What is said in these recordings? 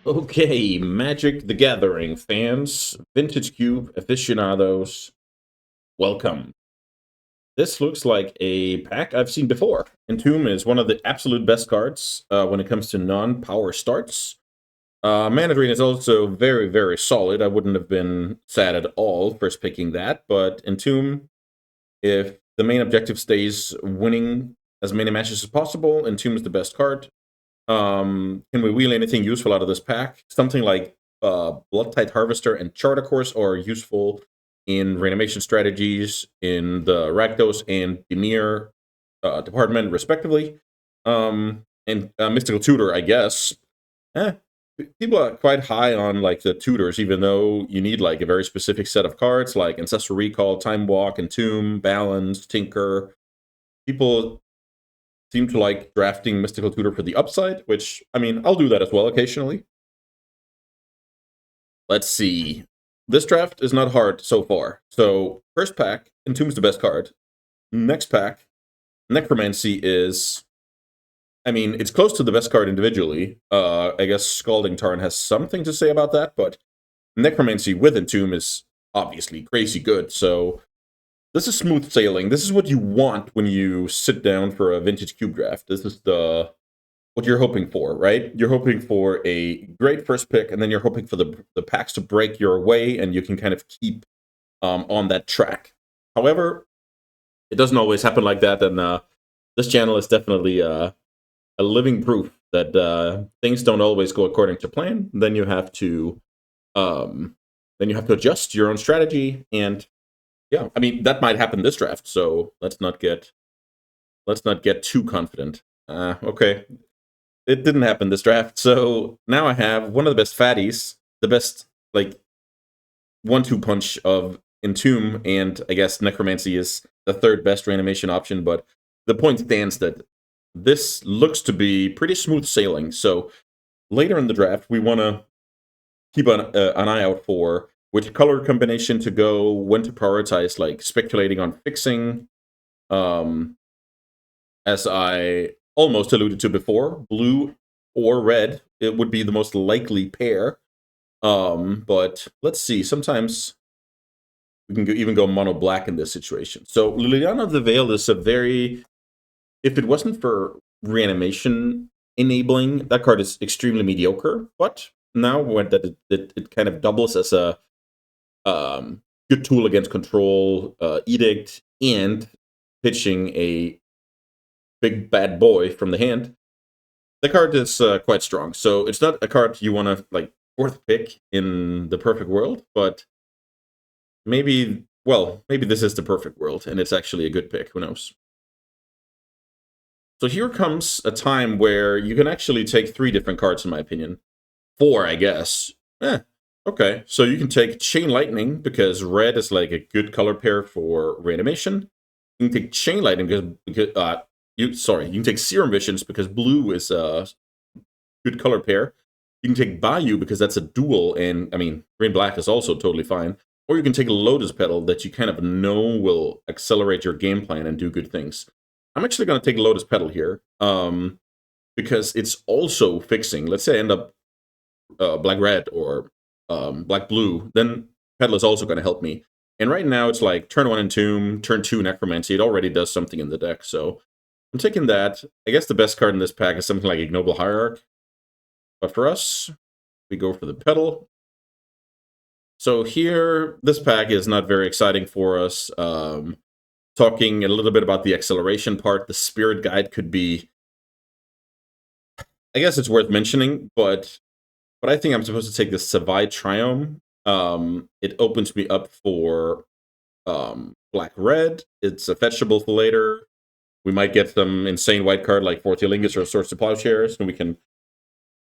Okay, Magic the Gathering fans, Vintage Cube aficionados, welcome. This looks like a pack I've seen before. Entomb is one of the absolute best cards when it comes to non-power starts. ManaTraders is also very, very solid. I wouldn't have been sad at all first picking that, but Entomb, if the main objective stays winning as many matches as possible, Entomb is the best card. Can we wheel anything useful out of this pack? Something like Bloodtide Harvester and Charter Course are useful in reanimation strategies in the Rakdos and Dimir department, respectively. And Mystical Tutor, I guess. Eh, people are quite high on like the tutors, even though you need like a very specific set of cards like Ancestral Recall, Time Walk, Entomb, Balance, Tinker. People seem to like drafting Mystical Tutor for the upside, which, I mean, I'll do that as well occasionally. Let's see. This draft is not hard so far. So, first pack, Entomb's the best card. Next pack, Necromancy is, I mean, it's close to the best card individually. I guess Scalding Tarn has something to say about that, but Necromancy with Entomb is obviously crazy good. So, this is smooth sailing. This is what you want when you sit down for a Vintage Cube draft. This is what you're hoping for, right? You're hoping for a great first pick, and then you're hoping for the packs to break your way, and you can kind of keep on that track. However, it doesn't always happen like that, and this channel is definitely a living proof that things don't always go according to plan. Then you have to adjust your own strategy, and yeah, I mean that might happen this draft. So let's not get too confident. Okay, it didn't happen this draft. So now I have one of the best fatties, the best like 1-2 punch of Entomb, and I guess Necromancy is the third best reanimation option. But the point stands that this looks to be pretty smooth sailing. So later in the draft, we want to keep an eye out for which color combination to go, when to prioritize, like speculating on fixing. As I almost alluded to before, blue or red, it would be the most likely pair. But let's see, sometimes we can even go mono black in this situation. So Liliana of the Veil is a very, if it wasn't for reanimation enabling, that card is extremely mediocre. But now when that it kind of doubles as a good tool against control, edict, and pitching a big bad boy from the hand, the card is quite strong. So it's not a card you want to like fourth pick in the perfect world, but maybe this is the perfect world and it's actually a good pick. Who knows? So here comes a time where you can actually take 3 different cards, in my opinion. 4, I guess. Okay. So you can take Chain Lightning because red is like a good color pair for reanimation. You can take Chain Lightning because you can take Serum Visions because blue is a good color pair. You can take Bayou because that's a dual, and I mean green black is also totally fine. Or you can take a Lotus Petal that you kind of know will accelerate your game plan and do good things. I'm actually going to take Lotus Petal here because it's also fixing. Let's say I end up black red or black blue, then Petal is also going to help me. And right now it's like turn 1 Entomb, turn 2 Necromancy. It already does something in the deck, so I'm taking that. I guess the best card in this pack is something like Ignoble Hierarch. But for us, we go for the Petal. So here, this pack is not very exciting for us. Talking a little bit about the acceleration part, the Spirit Guide could be, I guess it's worth mentioning, but I think I'm supposed to take the Savai Triome. It opens me up for black-red. It's a fetchable for later. We might get some insane white card like Forty Lingus or Swords to Plowshares, and we can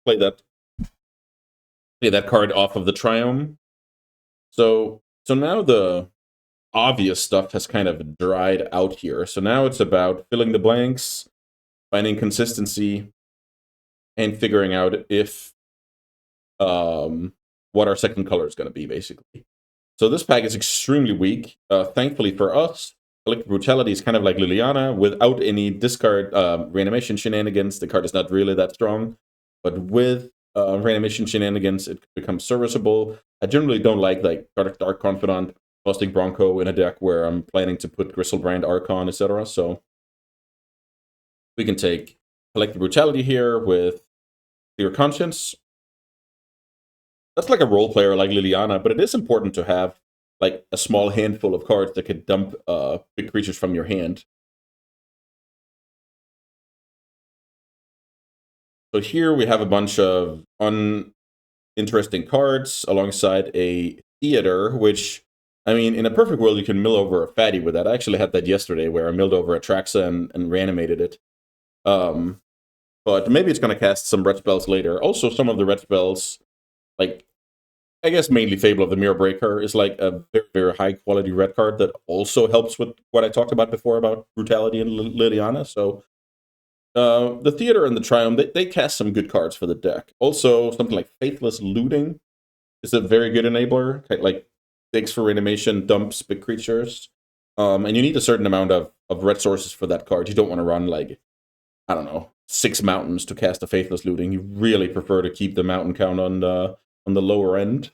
play that card off of the Triome. So now the obvious stuff has kind of dried out here. So now it's about filling the blanks, finding consistency, and figuring out if what our second color is going to be, basically. So this pack is extremely weak. Thankfully for us, Collective Brutality is kind of like Liliana, without any discard reanimation shenanigans. The card is not really that strong. But with reanimation shenanigans, it becomes serviceable. I generally don't like Dark Confidant, Busting Bronco in a deck where I'm planning to put Gristlebrand, Archon, etc. So we can take Collective Brutality here with Clear Conscience. That's like a role player like Liliana, but it is important to have like a small handful of cards that could dump big creatures from your hand. So here we have a bunch of uninteresting cards alongside a Theater, which, I mean, in a perfect world, you can mill over a fatty with that. I actually had that yesterday where I milled over a Traxa and reanimated it. But maybe it's going to cast some red spells later. Also, some of the red spells, like, I guess mainly Fable of the Mirror Breaker, is like a very, very high quality red card that also helps with what I talked about before about Brutality and Liliana. So the Theater and the Triumph, they cast some good cards for the deck. Also, something like Faithless Looting is a very good enabler. Like, digs for reanimation, dumps big creatures. And you need a certain amount of red sources for that card. You don't want to run, like, I don't know, 6 mountains to cast a Faithless Looting. You really prefer to keep the mountain count on the lower end.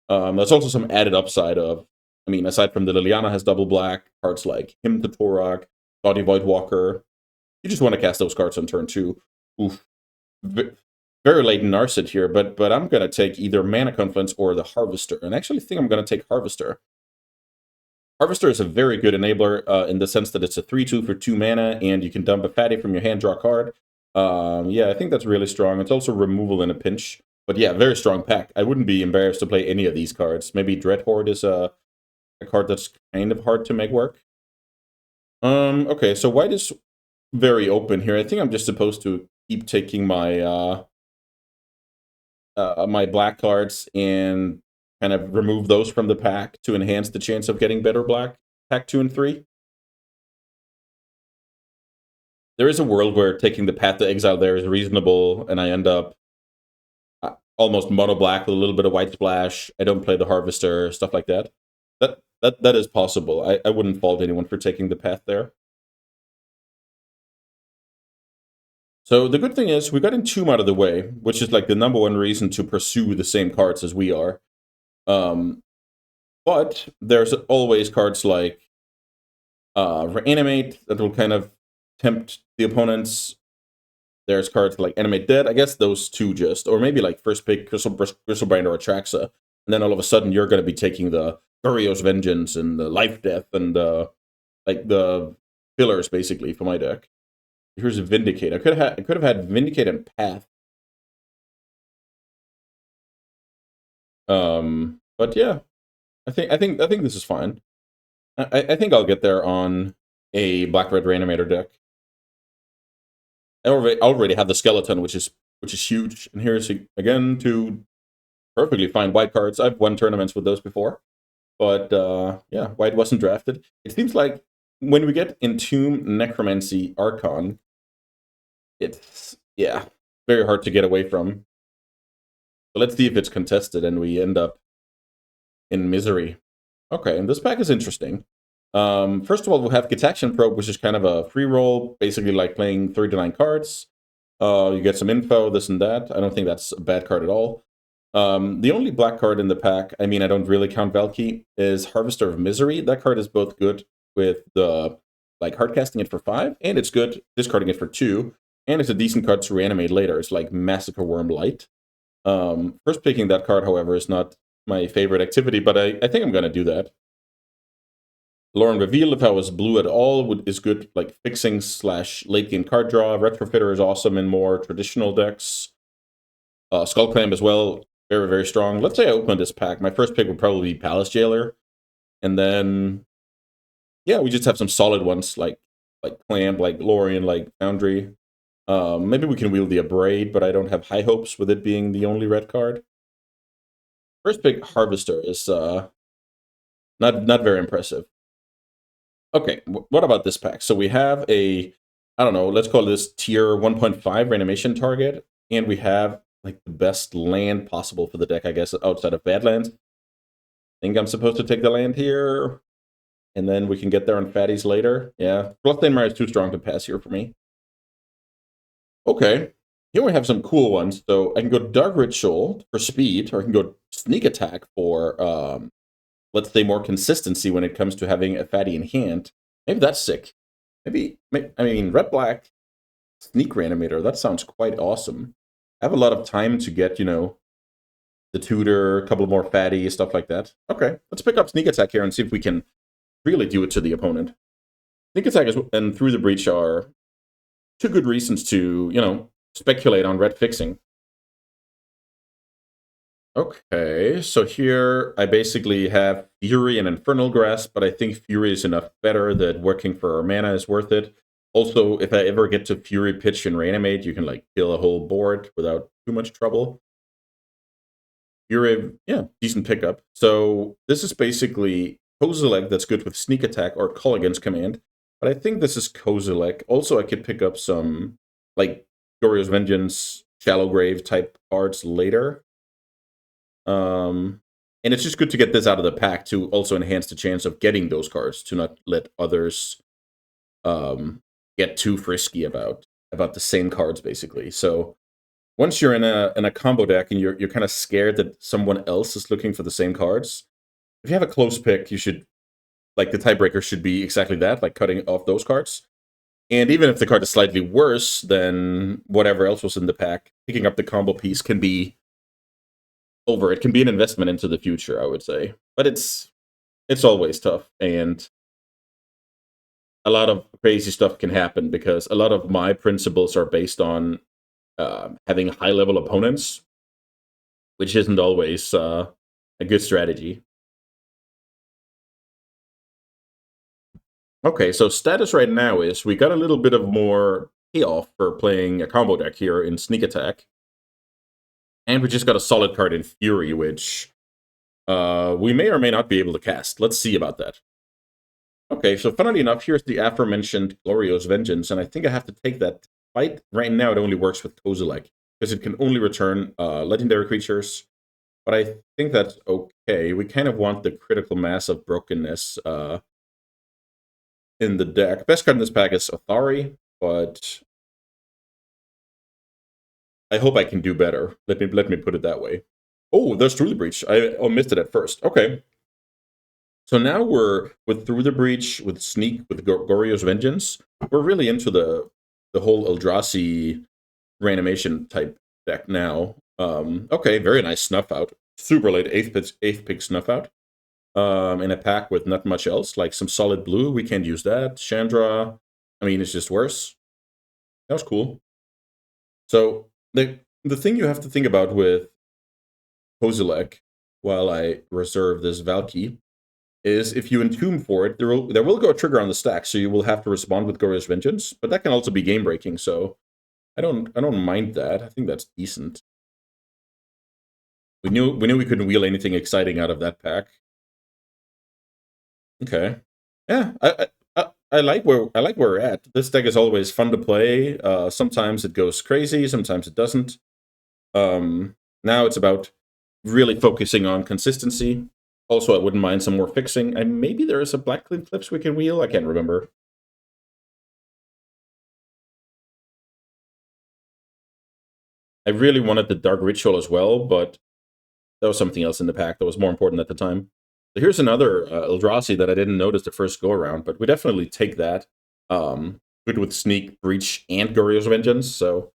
There's also some added upside of, I mean, aside from the Liliana has double black, cards like Hymn to Torag, Gaudy Voidwalker. You just want to cast those cards on turn 2. Oof. Very late in Narset here, but I'm going to take either Mana Confluence or the Harvester. And I actually think I'm going to take Harvester. Harvester is a very good enabler in the sense that it's a 3-2 for 2 mana, and you can dump a fatty from your hand, draw a card. Yeah, I think that's really strong. It's also removal in a pinch. But yeah, very strong pack. I wouldn't be embarrassed to play any of these cards. Maybe Dreadhorde is a card that's kind of hard to make work. Okay, so white is very open here. I think I'm just supposed to keep taking my my black cards and kind of remove those from the pack to enhance the chance of getting better black pack 2 and 3. There is a world where taking the Path to Exile there is reasonable, and I end up almost mono black with a little bit of white splash. I don't play the Harvester, stuff like that. That is possible. I wouldn't fault anyone for taking the path there. So the good thing is we got Entomb out of the way, which is like the number one reason to pursue the same cards as we are. But there's always cards like Reanimate that will kind of tempt the opponents. There's cards like Animate Dead. I guess those two just, or maybe like first pick Gristlebrand or Atraxa, and then all of a sudden you're going to be taking the Furio's Vengeance and the Life Death and like the fillers basically for my deck. Here's a Vindicate. I could have had Vindicate and Path. But yeah, I think this is fine. I think I'll get there on a Black-Red Reanimator deck. I already have the Skeleton, which is huge. And here's again 2 perfectly fine white cards. I've won tournaments with those before, but yeah, white wasn't drafted. It seems like when we get Entomb, Necromancy, Archon, it's very hard to get away from. So let's see if it's contested and we end up in misery. Okay, and this pack is interesting. First of all, we'll have Gitaxian Probe, which is kind of a free roll, basically like playing 39 cards. You get some info, this and that. I don't think that's a bad card at all. The only black card in the pack, I mean, I don't really count Valky, is Harvester of Misery. That card is both good with the like hardcasting it for 5, and it's good discarding it for 2, and it's a decent card to reanimate later. It's like Massacre Worm Light. First picking that card, however, is not my favorite activity, but I think I'm going to do that. Lauren Reveal, if I was blue at all, is good, like fixing / late game card draw. Retrofitter is awesome in more traditional decks. Skullclamp as well, very, very strong. Let's say I open this pack. My first pick would probably be Palace Jailer. And then, yeah, we just have some solid ones like Clamp, like Lorien, like Foundry. Maybe we can wield the Abrade, but I don't have high hopes with it being the only red card. First pick, Harvester, is not very impressive. Okay, what about this pack? So we have a, I don't know, let's call this tier 1.5 reanimation target, and we have like the best land possible for the deck, I guess, outside of Badlands. I think I'm supposed to take the land here, and then we can get there on fatties later. Yeah, Bloodstained Mire is too strong to pass here for me. Okay, Here we have some cool ones. So I can go Dark Ritual for speed, or I can go Sneak Attack for, let's say, more consistency when it comes to having a fatty in hand. Maybe that's sick. I mean, Red-Black Sneak Reanimator, that sounds quite awesome. I have a lot of time to get, the tutor, a couple more fatty, stuff like that. Okay, let's pick up Sneak Attack here and see if we can really do it to the opponent. Sneak Attack and Through the Breach are two good reasons to, speculate on red fixing. Okay, so here I basically have Fury and Infernal Grasp, but I think Fury is enough better that working for our mana is worth it. Also, if I ever get to Fury Pitch and Reanimate, you can like kill a whole board without too much trouble. Fury, yeah, decent pickup. So this is basically Kozilek that's good with Sneak Attack or Culligan's Command, but I think this is Kozilek. Also, I could pick up some like Goryo's Vengeance, Shallow Grave type cards later. And it's just good to get this out of the pack to also enhance the chance of getting those cards, to not let others get too frisky about the same cards, basically. So once you're in a combo deck and you're kind of scared that someone else is looking for the same cards, if you have a close pick, you should, like, the tiebreaker should be exactly that, like cutting off those cards. And even if the card is slightly worse than whatever else was in the pack, picking up the combo piece can be it can be an investment into the future, I would say. But it's always tough, and a lot of crazy stuff can happen because a lot of my principles are based on having high-level opponents, which isn't always a good strategy. Okay, so status right now is we got a little bit of more payoff for playing a combo deck here in Sneak Attack. And we just got a solid card in Fury, which we may or may not be able to cast. Let's see about that. Okay, so funnily enough, here's the aforementioned Goryo's Vengeance, and I think I have to take that fight. Right now, it only works with Kozilek, because it can only return legendary creatures. But I think that's okay. We kind of want the critical mass of brokenness in the deck. Best card in this pack is Athari, but I hope I can do better. Let me put it that way. Oh, there's Through the Breach. I missed it at first. Okay. So now we're with Through the Breach, with Sneak, with Goryo's Vengeance. We're really into the whole Eldrazi reanimation type deck now. Okay, very nice Snuff Out. Super late 8th pick Snuff Out. In a pack with not much else, like some solid blue. We can't use that. Chandra, I mean, it's just worse. That was cool. So the thing you have to think about with Kozilek, while I reserve this Valky, is if you entomb for it, there will go a trigger on the stack, so you will have to respond with Goryo's Vengeance, but that can also be game breaking, so I don't mind that. I think that's decent. We knew we couldn't wheel anything exciting out of that pack. Okay. Yeah, I like where we're at. This deck is always fun to play. Sometimes it goes crazy, sometimes it doesn't. Now it's about really focusing on consistency. Also, I wouldn't mind some more fixing. And maybe there is a Black Clips we can wheel. I can't remember. I really wanted the Dark Ritual as well, but that was something else in the pack that was more important at the time. So here's another Eldrazi that I didn't notice the first go around, but we definitely take that. Good with Sneak, Breach, and Goryo's Vengeance. So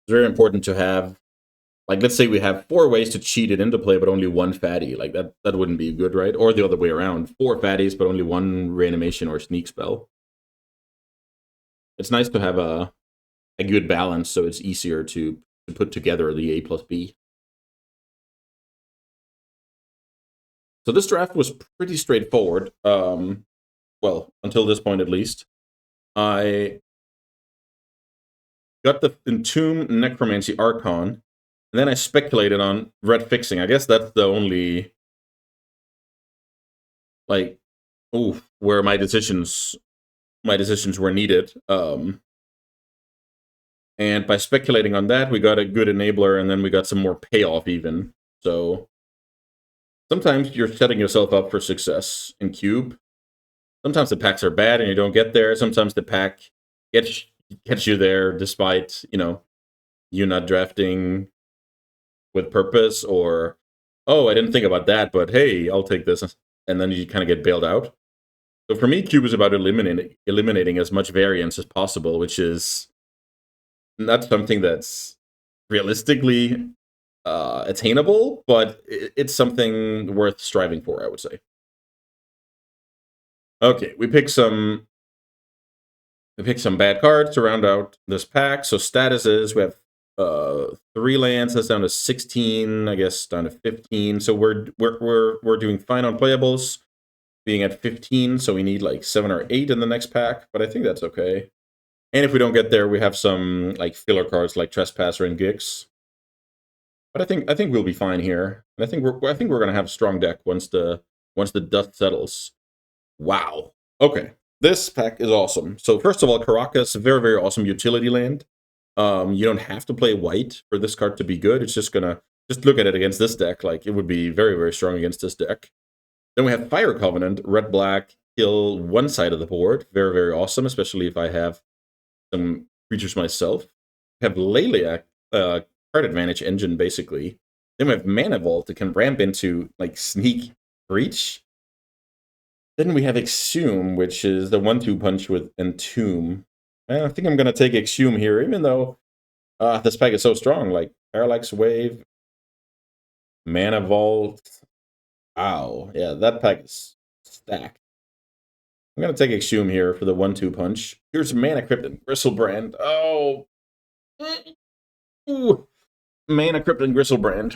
it's very important to have, like, let's say we have 4 ways to cheat it into play, but only 1 fatty. Like, that wouldn't be good, right? Or the other way around. 4 fatties, but only 1 reanimation or sneak spell. It's nice to have a good balance, so it's easier to put together the A plus B. So this draft was pretty straightforward. Well, until this point at least. I got the Entomb Necromancy Archon, and then I speculated on red fixing. I guess that's the only, like, where my decisions were needed. And by speculating on that, we got a good enabler, and then we got some more payoff even. So sometimes you're setting yourself up for success in Cube. Sometimes the packs are bad and you don't get there. Sometimes the pack gets you there despite, you not drafting with purpose, or oh, I didn't think about that, but hey, I'll take this, and then you kind of get bailed out. So for me, Cube is about eliminating as much variance as possible, which is not something that's realistically attainable, but it's something worth striving for, I would say. Okay, we pick some bad cards to round out this pack. So statuses, we have 3 lands. That's down to 16. I guess down to 15. So we're doing fine on playables, being at 15. So we need like 7 or 8 in the next pack, but I think that's okay. And if we don't get there, we have some like filler cards like Trespasser and Gix. But I think we'll be fine here. And I think we're gonna have a strong deck once the dust settles. Wow. Okay. This pack is awesome. So first of all, Caracas, very, very awesome utility land. You don't have to play white for this card to be good. It's just look at it against this deck. Like, it would be very, very strong against this deck. Then we have Fire Covenant, red, black, kill one side of the board. Very, very awesome, especially if I have some creatures myself. We have Leliac, card advantage engine, basically. Then we have Mana Vault that can ramp into, like, Sneak, Breach. Then we have Exhume, which is the 1-2 punch with Entomb. I think I'm going to take Exhume here, even though this pack is so strong. Like, Parallax Wave, Mana Vault. Wow. Yeah, that pack is stacked. I'm going to take Exhume here for the 1-2 punch. Here's Mana Crypt and Gristlebrand. Oh. Ooh. Mana Crypt and Gristlebrand.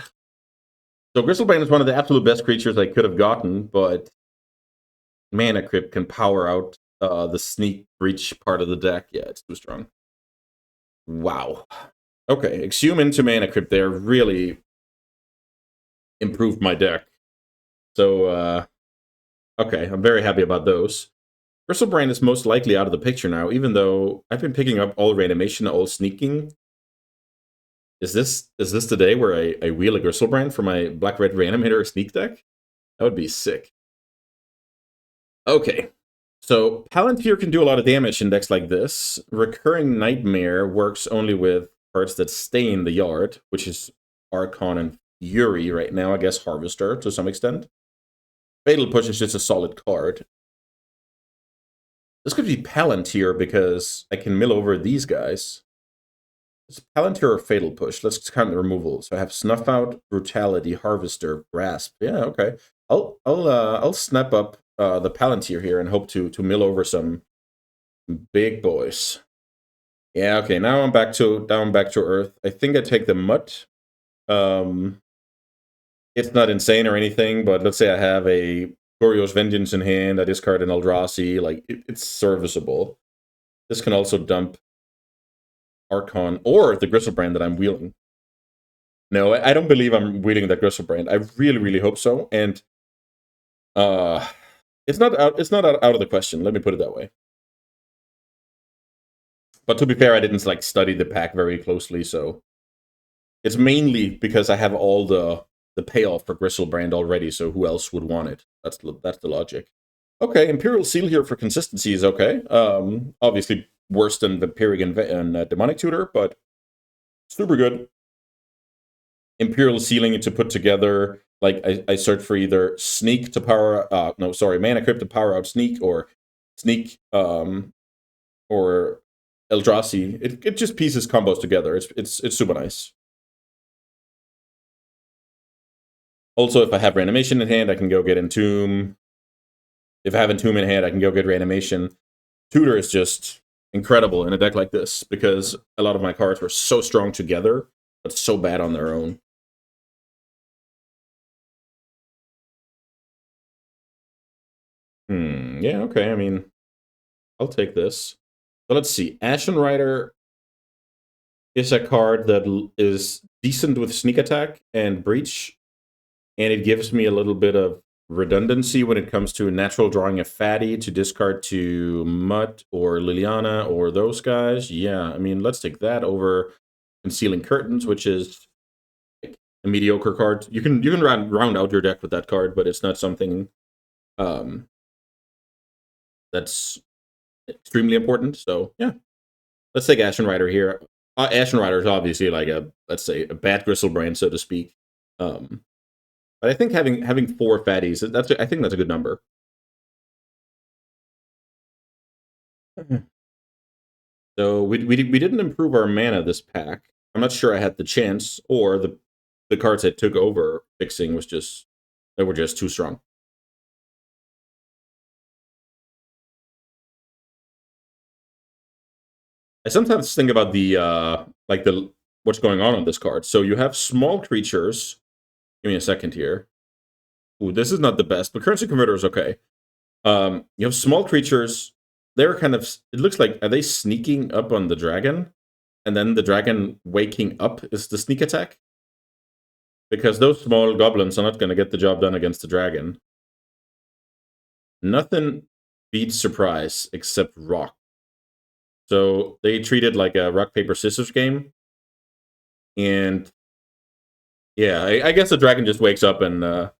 So Gristlebrand is one of the absolute best creatures I could have gotten, but Mana Crypt can power out the Sneak Breach part of the deck. Yeah, it's too strong. Wow. Okay, Exhume into Mana Crypt there really improved my deck. So, okay, I'm very happy about those. Gristlebrand is most likely out of the picture now, even though I've been picking up all Reanimation, all Sneaking. Is this the day where I wheel a Gristlebrand for my Black-Red Reanimator Sneak deck? That would be sick. Okay, so Palantir can do a lot of damage in decks like this. Recurring Nightmare works only with cards that stay in the yard, which is Archon and Fury right now, I guess Harvester to some extent. Fatal Push is just a solid card. This could be Palantir because I can mill over these guys. It's Palantir or Fatal Push. Let's count the removals. So I have Snuff Out, Brutality, Harvester, Grasp. Yeah, okay. I'll snap up the Palantir here and hope to mill over some big boys. Yeah, okay. Now I'm back to Earth. I think I take the Mutt. It's not insane or anything, but let's say I have a Goryo's Vengeance in hand. I discard an Eldrazi. Like, it's serviceable. This can also dump Archon or the Gristlebrand that I'm wheeling. No, I don't believe I'm wheeling that Gristlebrand. I really, really hope so. And it's not out of the question. Let me put it that way. But to be fair, I didn't like study the pack very closely, so it's mainly because I have all the payoff for Gristlebrand already. So who else would want it? That's the logic. Okay, Imperial Seal here for consistency is okay. Obviously worse than Vampiric and Demonic Tutor, but super good. Imperial Sealing to put together, like, I search for either Sneak to power, Mana Crypt to power out Sneak, or Sneak, or Eldrazi. It just pieces combos together. It's super nice. Also, if I have Reanimation in hand, I can go get Entomb. If I have Entomb in hand, I can go get Reanimation. Tutor is just incredible in a deck like this, because a lot of my cards were so strong together, but so bad on their own. Yeah, okay, I mean, I'll take this. So let's see. Ashen Rider is a card that is decent with Sneak Attack and Breach, and it gives me a little bit of redundancy when it comes to natural drawing a fatty to discard to Mutt or Liliana or those guys. Yeah, I mean, let's take that over Concealing Curtains, which is a mediocre card. You can round out your deck with that card, but it's not something that's extremely important. So yeah, let's take Ashen Rider here. Ashen Rider is obviously like a, let's say, a bad Griselbrand, so to speak. But I think having 4 fatties, I think that's a good number. So we didn't improve our mana this pack. I'm not sure I had the chance, or the cards I took over fixing was just, they were just too strong. I sometimes think about the like the what's going on this card. So you have small creatures. Give me a second here. Ooh, this is not the best, but currency converter is okay. You have small creatures. They're kind of. It looks like, are they sneaking up on the dragon, and then the dragon waking up is the sneak attack? Because those small goblins are not going to get the job done against the dragon. Nothing beats surprise except rock. So they treat it like a rock paper scissors game, and yeah, I guess the dragon just wakes up and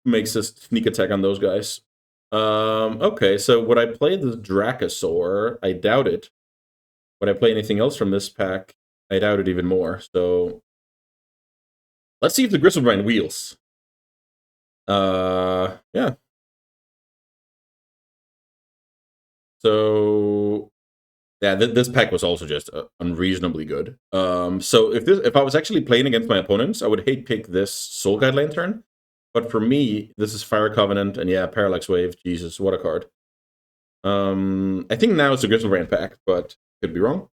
makes a sneak attack on those guys. Okay, so would I play the Dracosaur? I doubt it. Would I play anything else from this pack? I doubt it even more. So let's see if the Griselbrand wheels. Yeah. So yeah, this pack was also just unreasonably good. So if I was actually playing against my opponents, I would hate pick this Soul Guide Lantern. But for me, this is Fire Covenant, and yeah, Parallax Wave. Jesus, what a card. I think now it's a Griselbrand pack, but could be wrong.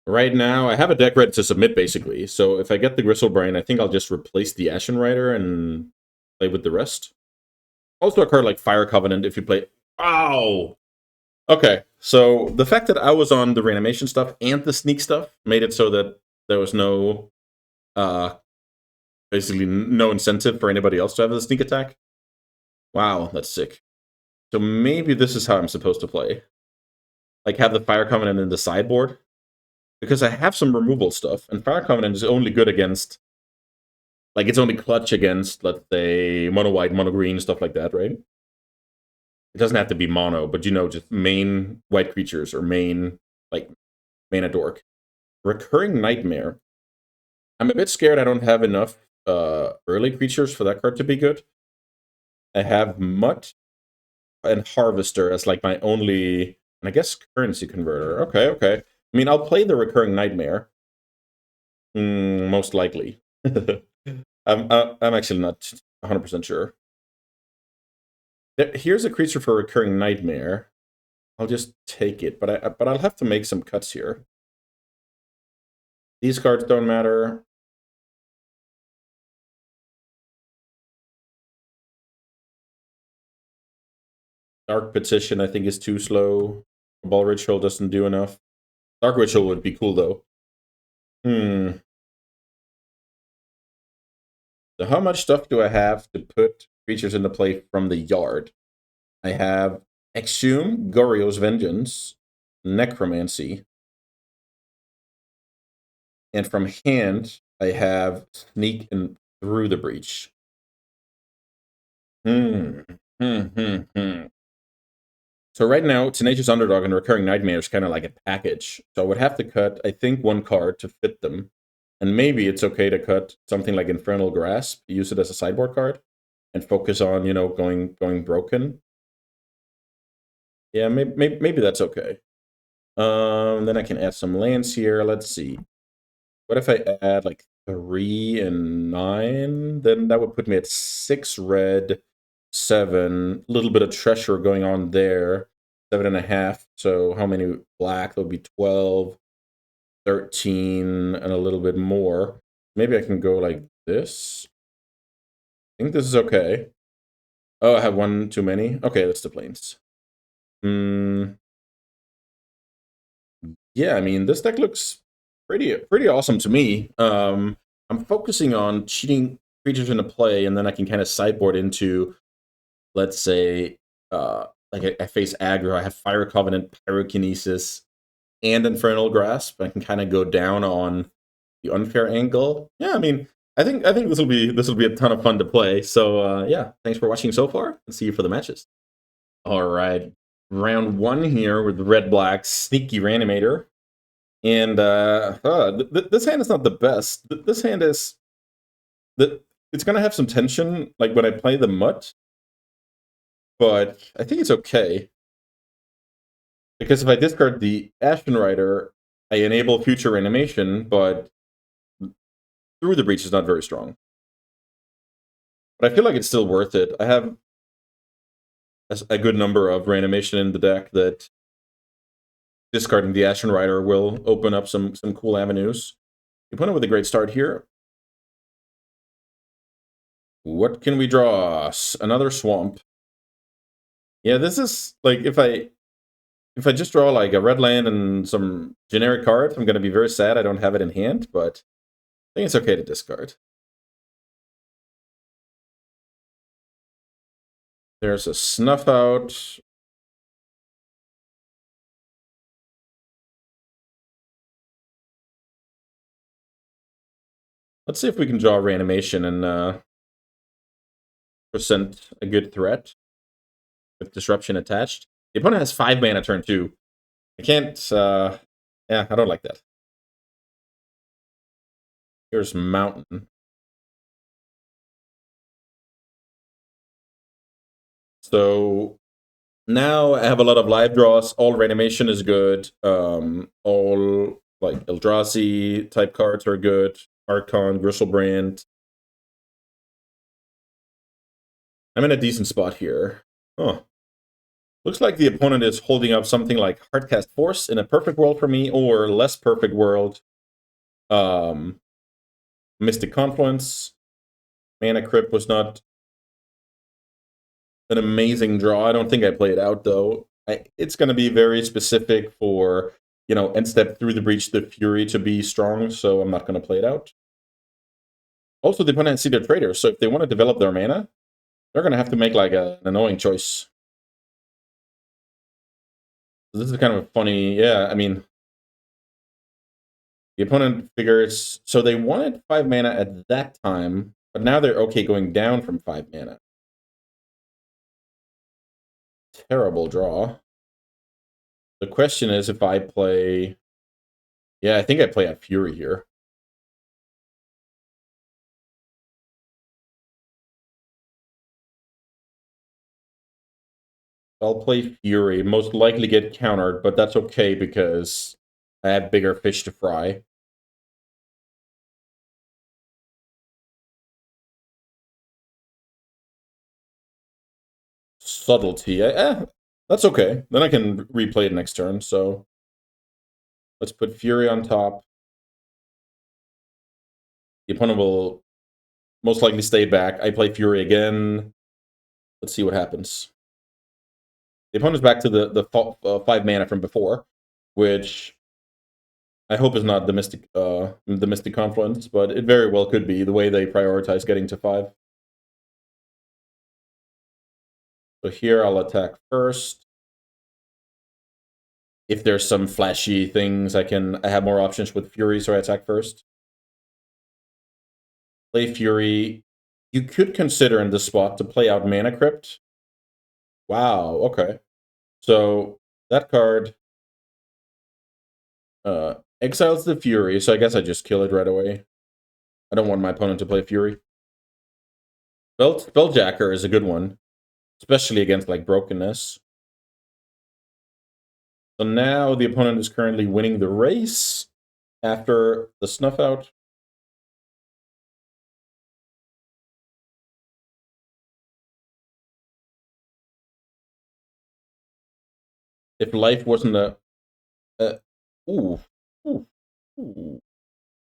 Right now, I have a deck ready to submit, basically. So if I get the Griselbrand, I think I'll just replace the Ashen Rider and play with the rest. Also, a card like Fire Covenant, if you play... Ow! Okay, so the fact that I was on the reanimation stuff and the sneak stuff made it so that there was no... basically no incentive for anybody else to have the sneak attack. Wow, that's sick. So maybe this is how I'm supposed to play. Like, have the Fire Covenant in the sideboard. Because I have some removal stuff, and Fire Covenant is only good against... Like, it's only clutch against, let's say, mono white, mono green, stuff like that, right? It doesn't have to be mono, but, you know, just main white creatures or main, like, mana dork. Recurring Nightmare. I'm a bit scared I don't have enough early creatures for that card to be good. I have Mutt and Harvester as, like, my only... And I guess currency converter. Okay. I mean, I'll play the Recurring Nightmare. Most likely. I'm actually not 100% sure. Here's a creature for Recurring Nightmare. I'll just take it, but I'll have to make some cuts here. These cards don't matter. Dark Petition, I think, is too slow. Ball Ritual doesn't do enough. Dark Ritual would be cool, though. So how much stuff do I have to put creatures into play from the yard? I have Exhume, Goryo's Vengeance, Necromancy. And from hand, I have Sneak and Through the Breach. So right now, Tenacious Underdog and Recurring Nightmare is kind of like a package. So I would have to cut, I think, 1 card to fit them. And maybe it's okay to cut something like Infernal Grasp, use it as a sideboard card, and focus on, you know, going broken. Yeah, maybe that's okay. Then I can add some lands here. Let's see. What if I add like 3 and 9? Then that would put me at 6 red, 7. A little bit of treasure going on there. 7.5. So how many black? That would be 12, 13, and a little bit more. Maybe I can go like this. I think this is okay. Oh, I have 1 too many. Okay, that's the plains. Yeah, I mean, this deck looks pretty awesome to me. I'm focusing on cheating creatures into play, and then I can kind of sideboard into, let's say, like I face aggro. I have Fire Covenant, Pyrokinesis, and Infernal Grasp. I can kind of go down on the unfair angle. Yeah, I mean, I think this will be a ton of fun to play. So yeah, thanks for watching so far, and see you for the matches. All right. round 1 here with red-black sneaky Reanimator. And this hand is not the best. This hand is... It's going to have some tension, like when I play the Mutt. But I think it's okay. Because if I discard the Ashen Rider, I enable future Reanimation, but Through the Breach is not very strong. But I feel like it's still worth it. I have a good number of Reanimation in the deck that discarding the Ashen Rider will open up some cool avenues. The opponent with a great start here. What can we draw? Another Swamp. Yeah, this is like if I just draw like a red land and some generic cards, I'm going to be very sad I don't have it in hand, but I think it's okay to discard. There's a Snuff Out. Let's see if we can draw Reanimation and present a good threat with Disruption attached. The opponent has 5 mana turn 2. I can't, yeah, I don't like that. Here's Mountain. So now I have a lot of live draws. All Reanimation is good. All like Eldrazi type cards are good. Archon, Gristlebrand. I'm in a decent spot here. Oh. Looks like the opponent is holding up something like Heartcast Force in a perfect world for me, or less perfect world. Mystic Confluence. Mana Crypt was not an amazing draw. I don't think I played out, though. It's going to be very specific for, you know, end step Through the Breach, the Fury to be strong, so I'm not going to play it out. Also, the opponent see their traders, so if they want to develop their mana, they're going to have to make like an annoying choice. This is kind of a funny, yeah, I mean, the opponent figures, so they wanted 5 mana at that time, but now they're okay going down from 5 mana. Terrible draw. The question is if I play, yeah, I think I play at Fury here. I'll play Fury, most likely get countered, but that's okay because I have bigger fish to fry. Subtlety, that's okay. Then I can replay it next turn, so let's put Fury on top. The opponent will most likely stay back. I play Fury again. Let's see what happens. The opponent's back to the 5 mana from before, which I hope is not the Mystic Confluence, but it very well could be the way they prioritize getting to 5. So here I'll attack first. If there's some flashy things, I have more options with Fury, so I attack first. Play Fury. You could consider in this spot to play out Mana Crypt. Wow, okay. So that card exiles the Fury, so I guess I just kill it right away. I don't want my opponent to play Fury. Spelljacker is a good one, especially against like Brokenness. So now the opponent is currently winning the race after the Snuff Out. If life wasn't ooh,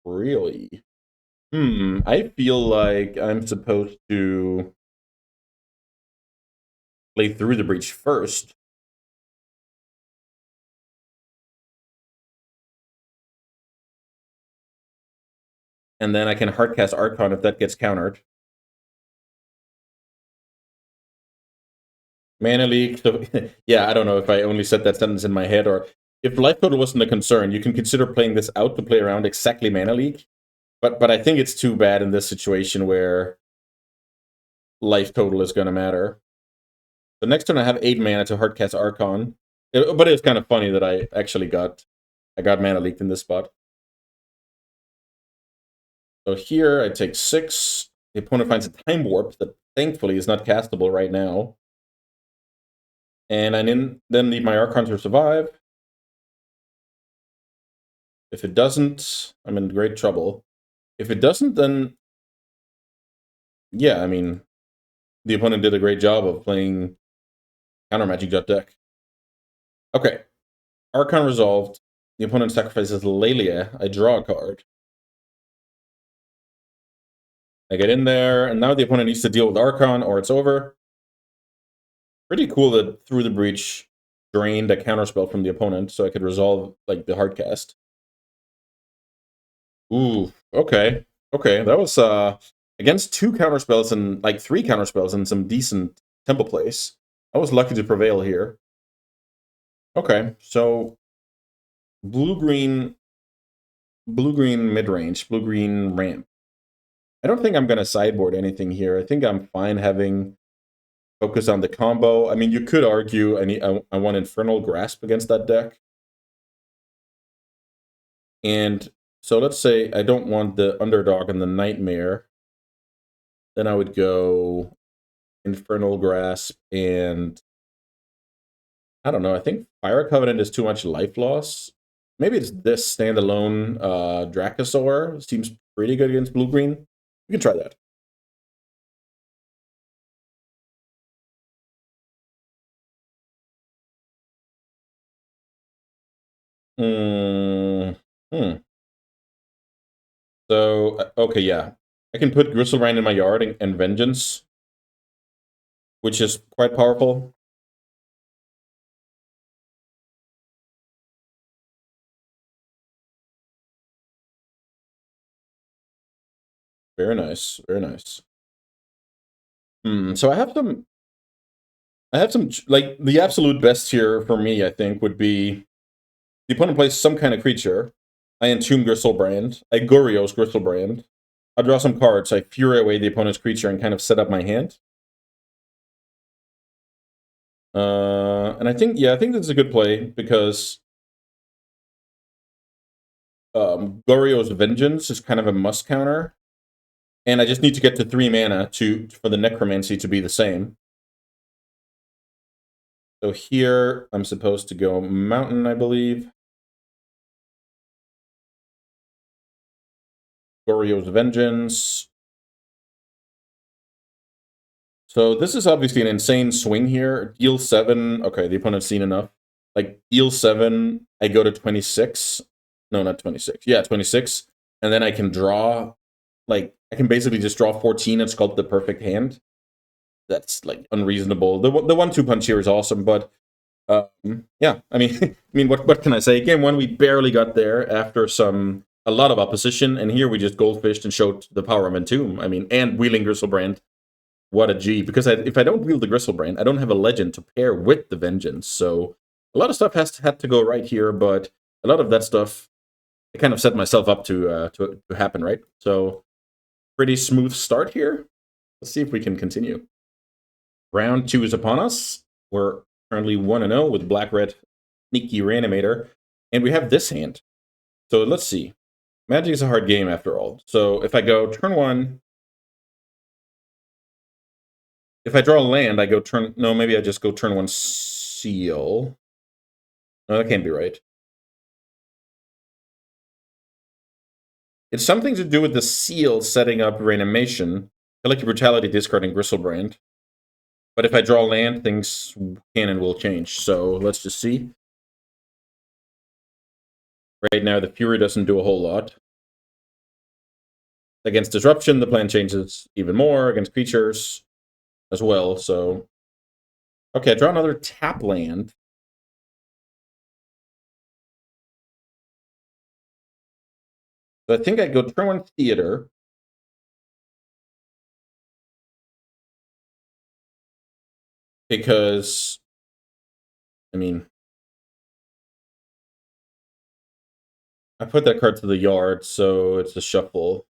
really? I feel like I'm supposed to play Through the Breach first. And then I can Heartcast Archon if that gets countered. Mana Leak, so yeah, I don't know if I only said that sentence in my head, or if life total wasn't a concern, you can consider playing this out to play around exactly Mana Leak. But I think it's too bad in this situation where life total is going to matter. So next turn I have 8 mana to hardcast Archon. But it's kind of funny that I actually got mana leaked in this spot. So here I take 6. The opponent finds a Time Warp that thankfully is not castable right now. And I then need my Archon to survive. If it doesn't, I'm in great trouble. If it doesn't, then... yeah, I mean, the opponent did a great job of playing counter Magic deck. Okay. Archon resolved. The opponent sacrifices Lelia. I draw a card. I get in there, and now the opponent needs to deal with Archon, or it's over. Pretty cool that Through the Breach drained a counterspell from the opponent, so I could resolve, like, the hardcast. Ooh, okay. Okay, that was, against 2 counterspells and, like, 3 counterspells and some decent tempo plays. I was lucky to prevail here. Okay, so blue-green mid-range, blue-green ramp. I don't think I'm going to sideboard anything here. I think I'm fine having focus on the combo. I mean, you could argue I want Infernal Grasp against that deck. And so let's say I don't want the Underdog and the Nightmare. Then I would go Infernal Grasp and... I don't know, I think Fire Covenant is too much life loss. Maybe it's this standalone Dracosaur. Seems pretty good against blue-green. We can try that. So, okay, yeah. I can put Griselbrand in my yard and Vengeance, which is quite powerful. Very nice, very nice. So I have some, like, the absolute best here for me, I think, would be the opponent plays some kind of creature. I Entomb Griselbrand. I Gorios Griselbrand. I draw some cards. I Fury away the opponent's creature and kind of set up my hand. And I think this is a good play because Gorios Vengeance is kind of a must counter. And I just need to get to 3 mana for the Necromancy to be the same. So here, I'm supposed to go Mountain, I believe. Gorios Vengeance. So this is obviously an insane swing here. Deal 7. Okay, the opponent's seen enough. Like, deal 7, I go to 26. No, not 26. Yeah, 26. And then I can draw... like, I can basically just draw 14 and sculpt the perfect hand. That's, like, unreasonable. The 1-2 punch here is awesome, but... yeah, I mean, what can I say? Game 1, we barely got there after a lot of opposition, and here we just goldfished and showed the power of Entomb. I mean, and wheeling Griselbrand. What a G. Because if I don't wield the Griselbrand, I don't have a legend to pair with the Vengeance. So a lot of stuff had to go right here, but a lot of that stuff, I kind of set myself up to happen, right? So pretty smooth start here. Let's see if we can continue. Round 2 is upon us. We're currently 1-0 with Black-Red Sneaky Reanimator. And we have this hand. So let's see. Magic is a hard game after all. So if I go turn 1... if I draw a land, I go turn... no, maybe I just go turn 1 Seal. No, that can't be right. It's something to do with the Seal setting up Reanimation. Collective Brutality discarding Griselbrand. But if I draw land, things can and will change. So let's just see. Right now, the Fury doesn't do a whole lot. Against Disruption, the plan changes even more. Against creatures as well, so... okay, I draw another tap land. So I think I go turn 1 Theater. Because... I mean... I put that card to the yard, so it's a shuffle.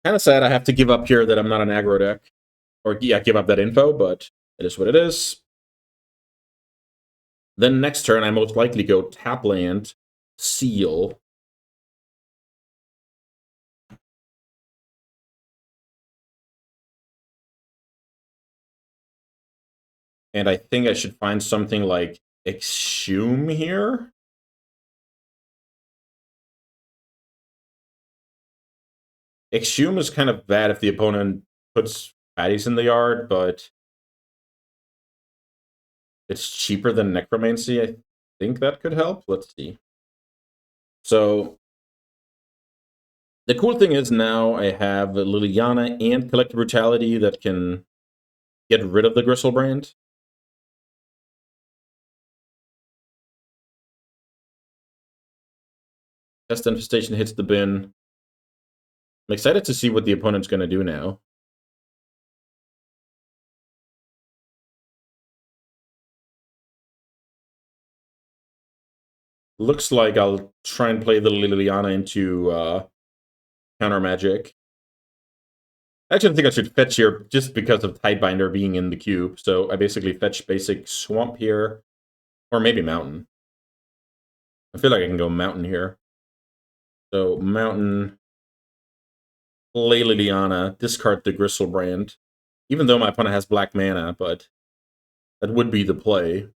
Kind of sad I have to give up here that I'm not an aggro deck. or yeah, give up that info, but it is what it is. Then next turn, I most likely go tap land, seal. And I think I should find something like Exhume here. Exhume is kind of bad if the opponent puts baddies in the yard, but it's cheaper than Necromancy. I think that could help. Let's see. So the cool thing is now I have Liliana and Collective Brutality that can get rid of the Gristlebrand. Pest Infestation hits the bin. I'm excited to see what the opponent's going to do now. Looks like I'll try and play the Liliana into counter magic. I actually think I should fetch here just because of Tidebinder being in the cube. So I basically fetch basic Swamp here, or maybe Mountain. I feel like I can go Mountain here. So Mountain, play Liliana, discard the Gristlebrand. Even though my opponent has black mana, but that would be the play.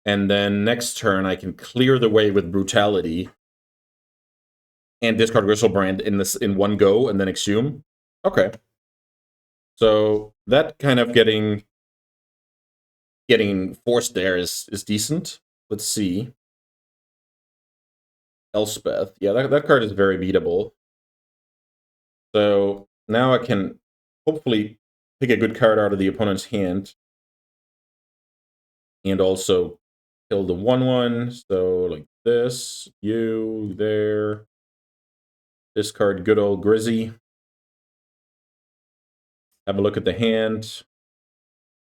And then next turn, I can clear the way with Brutality and discard Gristlebrand in one go, and then Exhume. Okay. So that kind of getting forced there is decent. Let's see. Elspeth. Yeah, that card is very beatable. So now I can hopefully pick a good card out of the opponent's hand. And also kill the 1/1. So like this, you, there. Discard good old Grizzy. Have a look at the hand.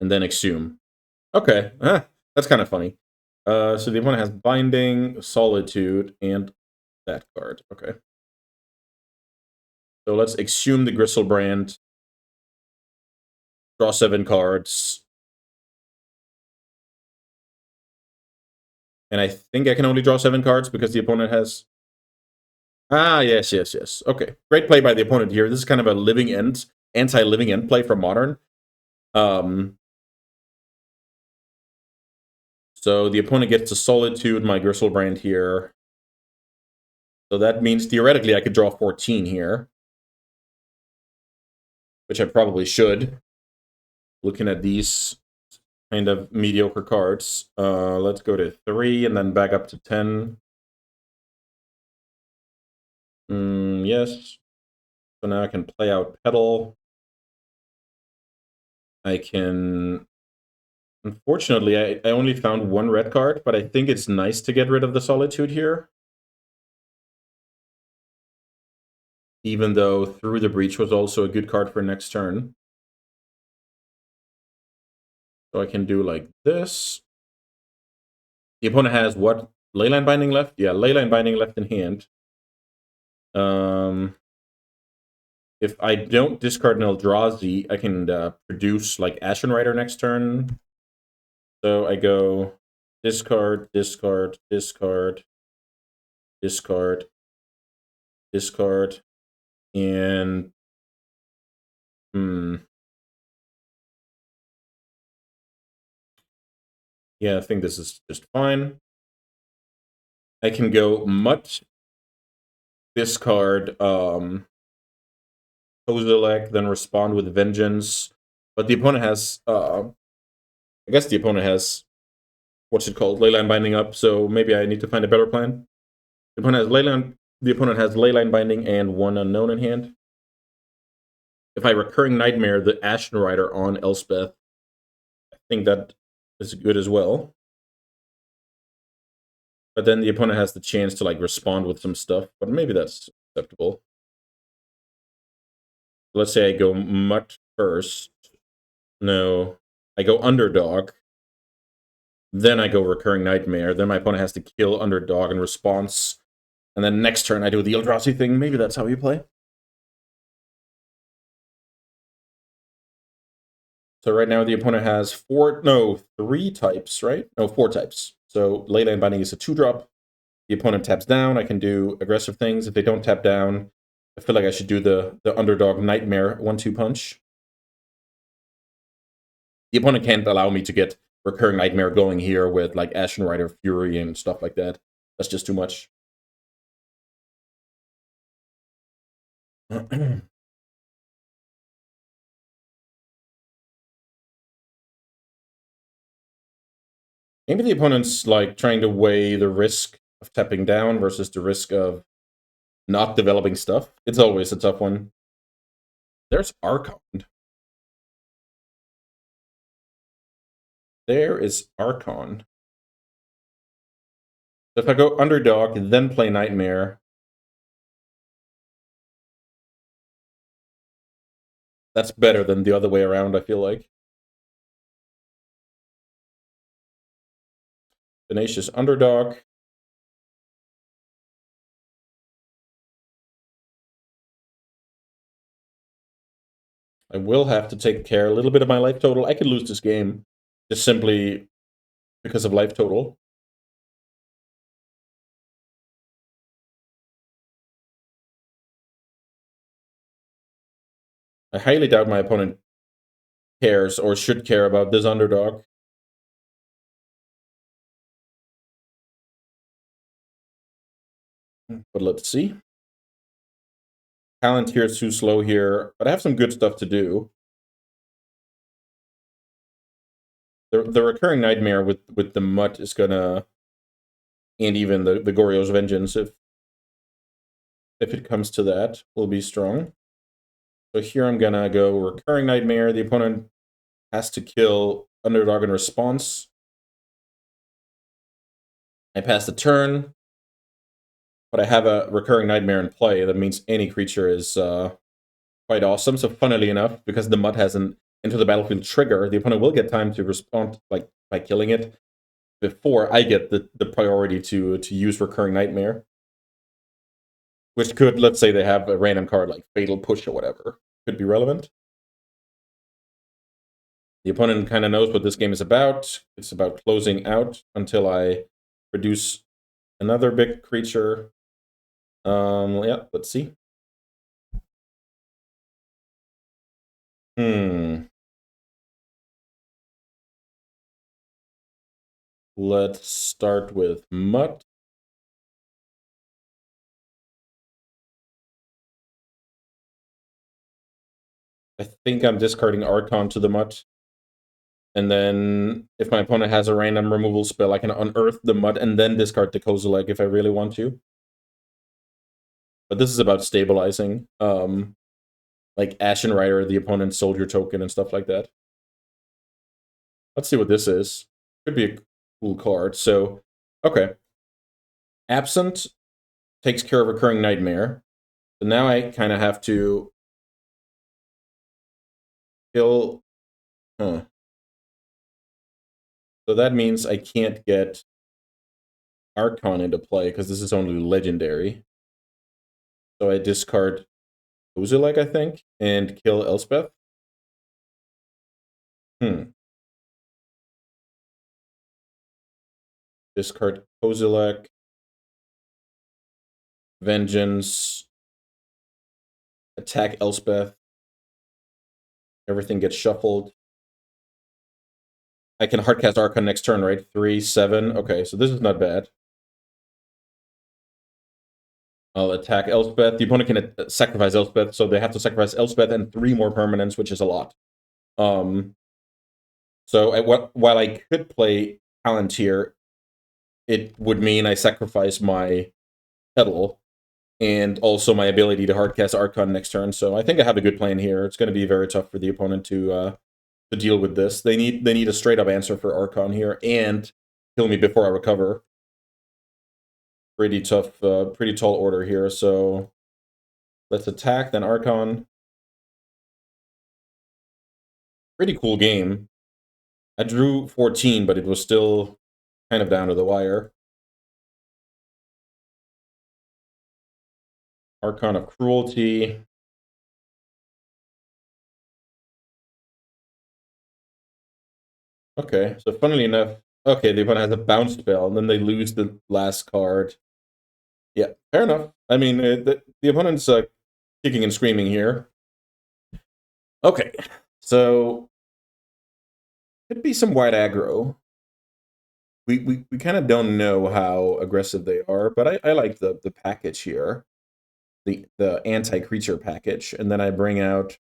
And then Exhume. Okay, that's kind of funny. So the opponent has Binding, Solitude, and that card. Okay. So let's Exhume the Gristlebrand. Draw 7 cards. And I think I can only draw 7 cards because the opponent has... Ah, yes. Okay. Great play by the opponent here. This is kind of a living end, anti-living end play for Modern. So the opponent gets to Solitude my Gristlebrand here. So that means theoretically I could draw 14 here. Which I probably should. Looking at these kind of mediocre cards. Let's go to 3 and then back up to 10. Yes. So now I can play out Petal. I can... Unfortunately, I only found 1 red card, but I think it's nice to get rid of the Solitude here. Even though Through the Breach was also a good card for next turn. So I can do like this. The opponent has what? Leyline Binding left? Yeah, Leyline Binding left in hand. If I don't discard an Eldrazi, I can produce like Ashen Rider next turn. So I go discard, discard, discard, discard, discard, and yeah, I think this is just fine. I can go Mutt, discard Kozilek, then respond with Vengeance. But the opponent has I guess the opponent has what's it called? Leyline Binding up, so maybe I need to find a better plan. The opponent has Leyline Binding and 1 unknown in hand. If I Recurring Nightmare the Ashen Rider on Elspeth, I think that is good as well. But then the opponent has the chance to like respond with some stuff, but maybe that's acceptable. Let's say I go Mutt first. No, I go Underdog. Then I go Recurring Nightmare. Then my opponent has to kill Underdog in response. And then next turn I do the Eldrazi thing. Maybe that's how you play. So right now the opponent has three types, right? No, four types. So Leyline Binding is a 2-drop. The opponent taps down. I can do aggressive things. If they don't tap down, I feel like I should do the underdog Nightmare 1-2 punch. The opponent can't allow me to get Recurring Nightmare going here with like Ashen Rider Fury and stuff like that. That's just too much. Maybe the opponent's like trying to weigh the risk of tapping down versus the risk of not developing stuff. It's always a tough one. There's Archon. There is Archon. So if I go underdog and then play Nightmare, that's better than the other way around, I feel like. Tenacious underdog. I will have to take care a little bit of my life total. I could lose this game just simply because of life total. I highly doubt my opponent cares or should care about this underdog. But let's see. Talent here is too slow here, but I have some good stuff to do. The Recurring Nightmare with the Mutt is gonna, and even the Goryo's Vengeance, if it comes to that, will be strong. So here I'm gonna go Recurring Nightmare. The opponent has to kill underdog in response. I pass the turn, but I have a Recurring Nightmare in play. That means any creature is quite awesome. So funnily enough, because the Mutt has an Into the Battlefield trigger, the opponent will get time to respond like by killing it before I get the priority to use Recurring Nightmare. Which could, let's say they have a random card like Fatal Push or whatever, could be relevant. The opponent kind of knows what this game is about. It's about closing out until I produce another big creature. Yeah, let's see. Let's start with Mutt. I think I'm discarding Archon to the Mutt. And then if my opponent has a random removal spell, I can unearth the Mutt and then discard the Kozilek if I really want to. But this is about stabilizing. Like Ashen Rider, the opponent's soldier token and stuff like that. Let's see what this is. Could be a cool card. So, okay. Absent takes care of Recurring Nightmare. So now I kind of have to kill... Huh. So that means I can't get Archon into play because this is only legendary. So I discard Kozilek, I think, and kill Elspeth. Discard Kozilek. Vengeance. Attack Elspeth. Everything gets shuffled. I can hardcast Archon next turn, right? 3, 7. Okay, so this is not bad. I'll attack Elspeth. The opponent can sacrifice Elspeth, so they have to sacrifice Elspeth and 3 more permanents, which is a lot. So while I could play Palantir, it would mean I sacrifice my Petal and also my ability to hardcast Archon next turn. So I think I have a good plan here. It's going to be very tough for the opponent to deal with this. They need a straight up answer for Archon here and kill me before I recover. Pretty tough, pretty tall order here. So let's attack, then Archon. Pretty cool game. I drew 14, but it was still kind of down to the wire. Archon of Cruelty. Okay, so funnily enough, okay, the opponent has a bounce spell, and then they lose the last card. Yeah, fair enough. I mean, the opponent's kicking and screaming here. Okay, so could be some white aggro. We kind of don't know how aggressive they are, but I like the package here, the anti-creature package, and then I bring out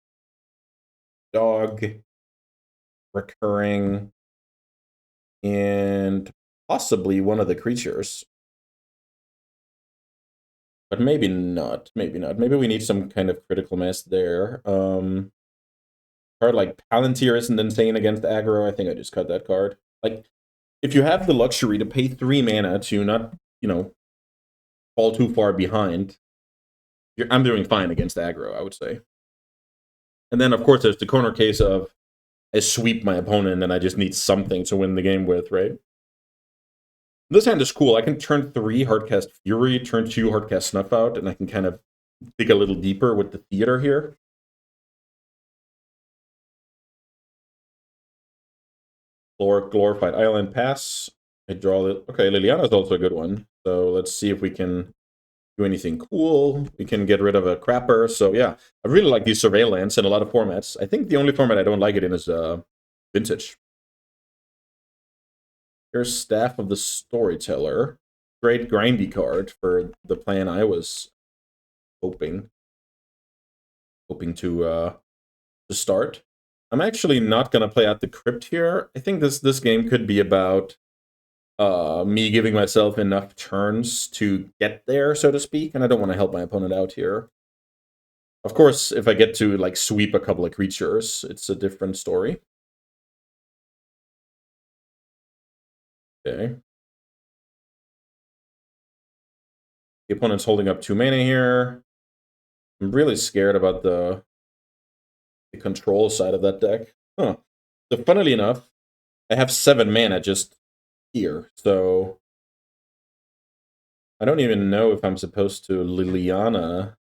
dog, recurring, and possibly one of the creatures. But maybe not. Maybe not. Maybe we need some kind of critical mass there. Card like Palantir isn't insane against aggro. I think I just cut that card. Like, if you have the luxury to pay 3 mana to not, fall too far behind, I'm doing fine against aggro, I would say. And then, of course, there's the corner case of I sweep my opponent and I just need something to win the game with, right? This hand is cool. I can turn 3 Hardcast Fury, turn 2 Hardcast Snuff Out, and I can kind of dig a little deeper with the theater here. Glorified Island pass. I draw it. Okay, Liliana is also a good one. So let's see if we can do anything cool. We can get rid of a crapper. So yeah, I really like these surveillance in a lot of formats. I think the only format I don't like it in is Vintage. Here's Staff of the Storyteller. Great grindy card for the plan I was hoping to start. I'm actually not gonna play out the crypt here. I think this game could be about me giving myself enough turns to get there, so to speak, and I don't want to help my opponent out here. Of course, if I get to like sweep a couple of creatures, it's a different story. Okay. The opponent's holding up 2 mana here. I'm really scared about the control side of that deck. Huh. So funnily enough, I have 7 mana just here, so I don't even know if I'm supposed to Liliana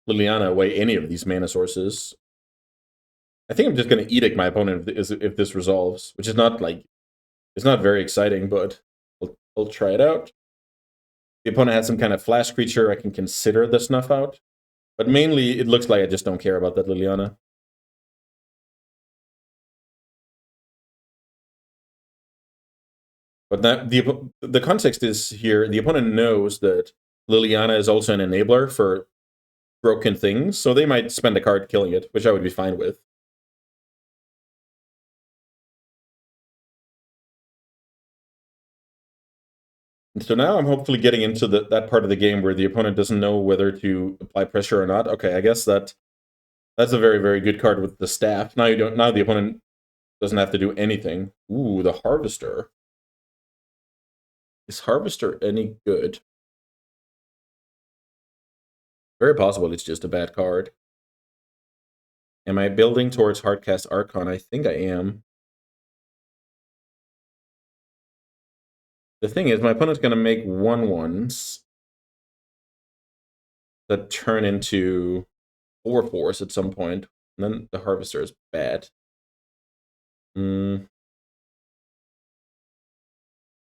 away any of these mana sources. I think I'm just going to edict my opponent if this resolves, which is not like, it's not very exciting, but we'll try it out. The opponent has some kind of flash creature, I can consider the snuff out. But mainly, it looks like I just don't care about that Liliana. But that the context is here, the opponent knows that Liliana is also an enabler for broken things, so they might spend a card killing it, which I would be fine with. And so now I'm hopefully getting into that part of the game where the opponent doesn't know whether to apply pressure or not. Okay, I guess that's a very, very good card with the staff. Now the opponent doesn't have to do anything. Ooh, the Harvester. Is Harvester any good? Very possible it's just a bad card. Am I building towards Hardcast Archon? I think I am. The thing is, my opponent's going to make 1/1s that turn into 4/4s at some point. And then the Harvester is bad. And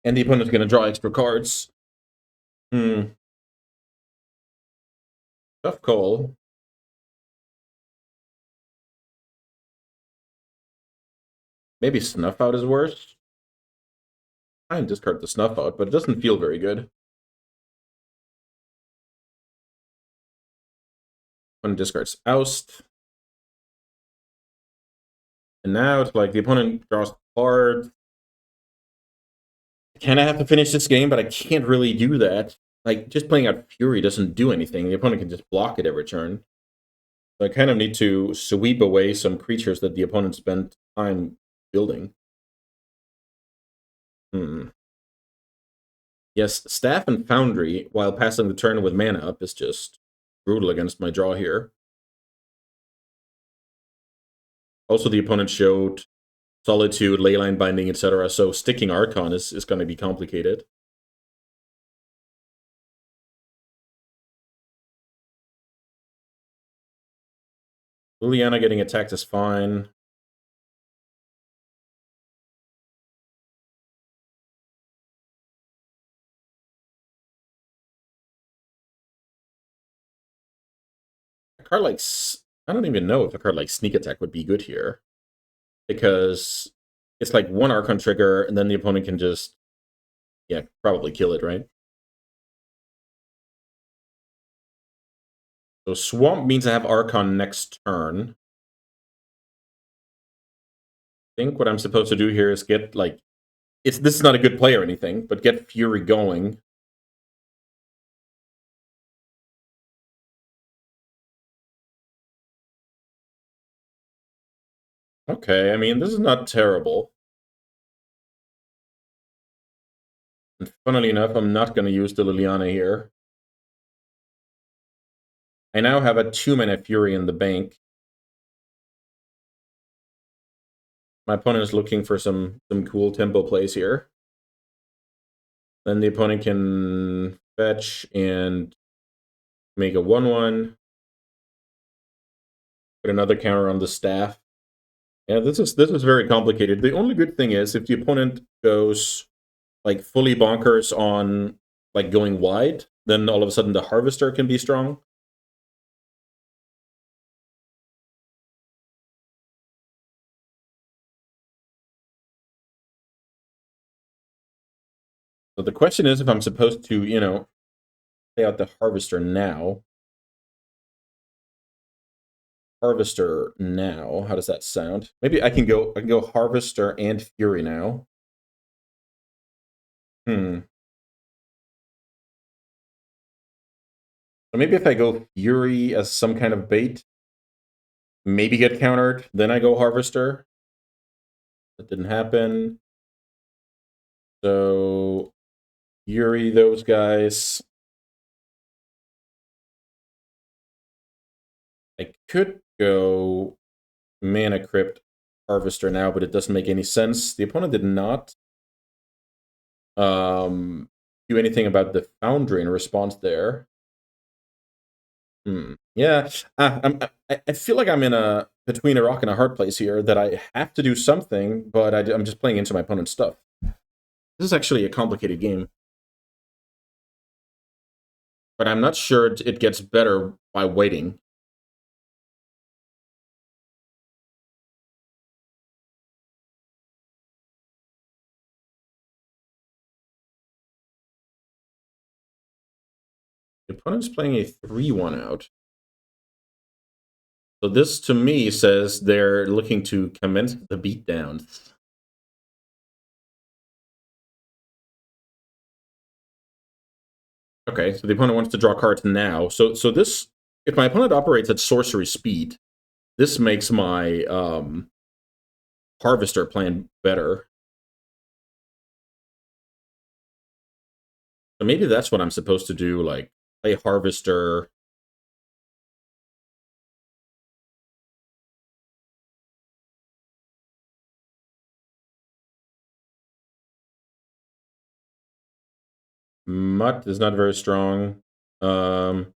the opponent's going to draw extra cards. Tough call. Maybe Snuff Out is worse. I can discard the Snuff Out, but it doesn't feel very good. Opponent discards Oust. And now it's like the opponent draws cards. Can I have to finish this game? But I can't really do that. Like, just playing out Fury doesn't do anything. The opponent can just block it every turn. So I kind of need to sweep away some creatures that the opponent spent time building. Yes, Staff and Foundry, while passing the turn with mana up, is just brutal against my draw here. Also, the opponent showed Solitude, Leyline Binding, etc. So sticking Archon is going to be complicated. Liliana getting attacked is fine. card like... I don't even know if a card like Sneak Attack would be good here. Because it's like one Archon trigger, and then the opponent can just... Yeah, probably kill it, right? So Swamp means I have Archon next turn. I think what I'm supposed to do here is get, like... This is not a good play or anything, but get Fury going. Okay, I mean, this is not terrible. And funnily enough, I'm not going to use the Liliana here. I now have a 2-mana Fury in the bank. My opponent is looking for some cool tempo plays here. Then the opponent can fetch and make a 1/1. Put another counter on the staff. Yeah, this is very complicated. The only good thing is if the opponent goes like fully bonkers on like going wide, then all of a sudden the Harvester can be strong. So the question is if I'm supposed to, you know, play out the Harvester now. Harvester now. How does that sound? Maybe I can go Harvester and Fury now. So maybe if I go Fury as some kind of bait, maybe get countered, then I go Harvester. That didn't happen. So Fury, those guys. I could go Mana Crypt Harvester now, but it doesn't make any sense. The opponent did not do anything about the Foundry in response there. Yeah, I feel like I'm in between a rock and a hard place here, that I have to do something, but I'm just playing into my opponent's stuff. This is actually a complicated game. But I'm not sure it gets better by waiting. The opponent's playing a 3/1 out. So this, to me, says they're looking to commence the beatdowns. Okay, so the opponent wants to draw cards now. So this, if my opponent operates at sorcery speed, this makes my Harvester plan better. So maybe that's what I'm supposed to do, like play Harvester. Mutt is not very strong. Hmm.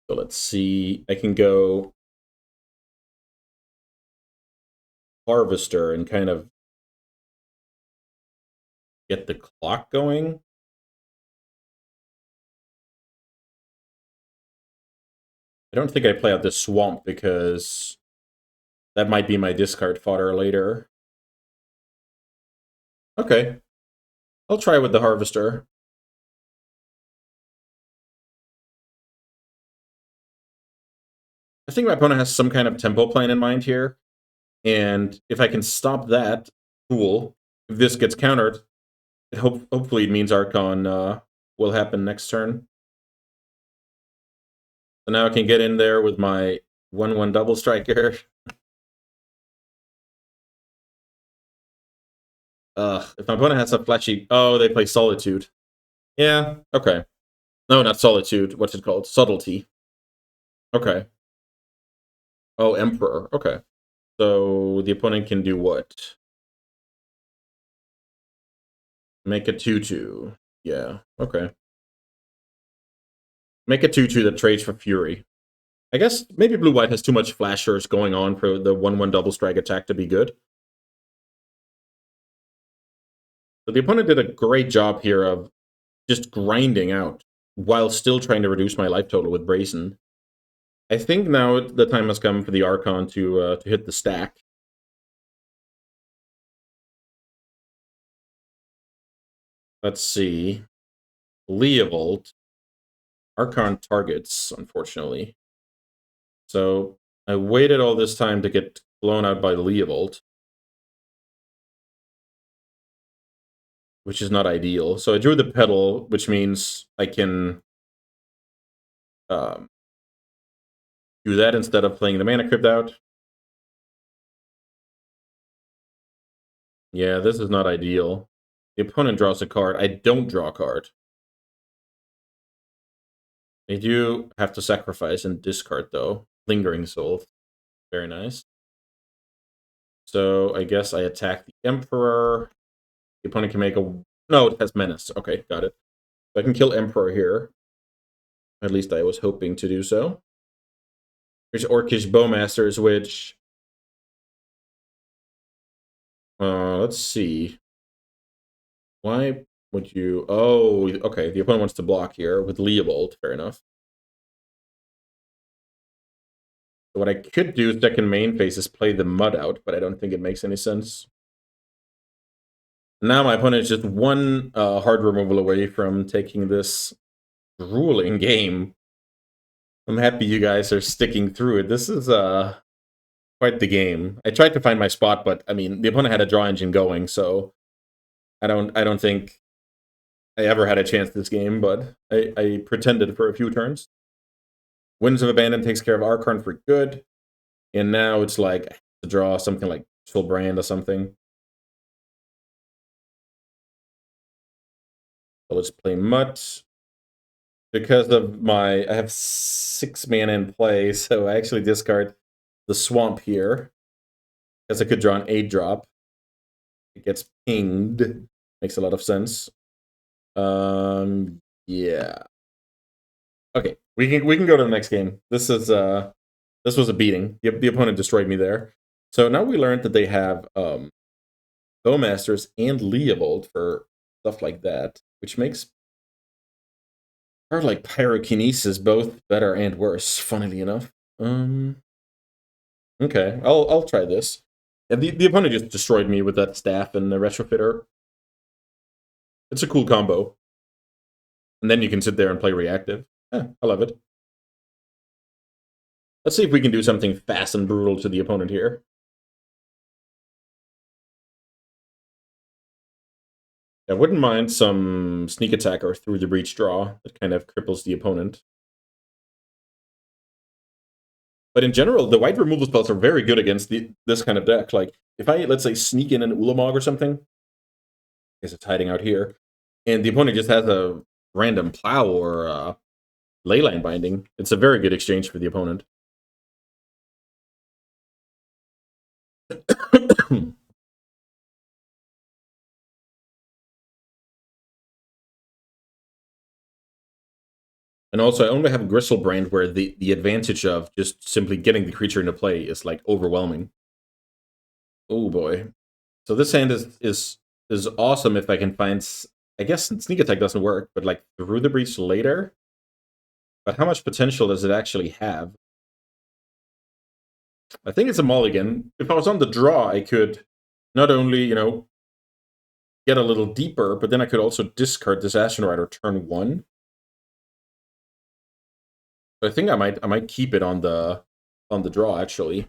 So let's see. I can go Harvester and kind of get the clock going. I don't think I play out this Swamp because that might be my discard fodder later. Okay. I'll try with the Harvester. I think my opponent has some kind of tempo plan in mind here. And if I can stop that, cool. If this gets countered, hopefully it means Archon will happen next turn. So now I can get in there with my 1/1 double striker. If my opponent has a flashy... Oh, they play Solitude. Yeah, okay. No, not Solitude. What's it called? Subtlety. Okay. Oh, Emperor. Okay. So the opponent can do what? Make a 2/2. Yeah, okay. Make a 2/2 that trades for Fury. I guess maybe Blue-White has too much flashers going on for the 1/1 double strike attack to be good. So the opponent did a great job here of just grinding out while still trying to reduce my life total with Brazen. I think now the time has come for the Archon to hit the stack. Let's see. Leovold. Archon targets, unfortunately. So I waited all this time to get blown out by Leovold, which is not ideal. So I drew the pedal, which means I can do that instead of playing the Mana Crypt out. Yeah, this is not ideal. The opponent draws a card. I don't draw a card. I do have to sacrifice and discard, though. Lingering Soul. Very nice. So I guess I attack the Emperor. The opponent can make a... No, it has Menace. Okay, got it. So I can kill Emperor here. At least I was hoping to do so. There's Orcish Bowmasters, which... let's see. Why would you... Oh, okay. The opponent wants to block here with Leovold. Fair enough. So what I could do second main phase is play the Mud out, but I don't think it makes any sense. Now my opponent is just one hard removal away from taking this grueling game. I'm happy you guys are sticking through it. This is quite the game. I tried to find my spot, but I mean the opponent had a draw engine going, so I don't think I ever had a chance this game, but I pretended for a few turns. Winds of Abandon takes care of Archon for good, and now it's like to draw something like Full Brand or something. So let's play Mutt. Because of my, I have 6 mana in play, so I actually discard the Swamp here. Because I could draw an 8-drop. It gets pinged. Makes a lot of sense. Yeah. Okay, we can go to the next game. This was a beating. The opponent destroyed me there. So now we learned that they have Bowmasters and Leovold for stuff like that, which makes card like Pyrokinesis both better and worse, funnily enough. Okay, I'll try this. Yeah, the opponent just destroyed me with that staff and the retrofitter. It's a cool combo. And then you can sit there and play reactive. Yeah, I love it. Let's see if we can do something fast and brutal to the opponent here. I wouldn't mind some sneak attack or through the breach draw that kind of cripples the opponent. But in general, the white removal spells are very good against this kind of deck. Like, if I, let's say, sneak in an Ulamog or something, I guess it's hiding out here, and the opponent just has a random plow or leyline binding, it's a very good exchange for the opponent. And also, I only have Gristlebrand, where the advantage of just simply getting the creature into play is like overwhelming. Oh boy! So this hand is awesome if I can find. I guess sneak attack doesn't work, but like through the breach later. But how much potential does it actually have? I think it's a mulligan. If I was on the draw, I could not only get a little deeper, but then I could also discard this Ashen Rider turn 1. So I think I might keep it on the draw actually.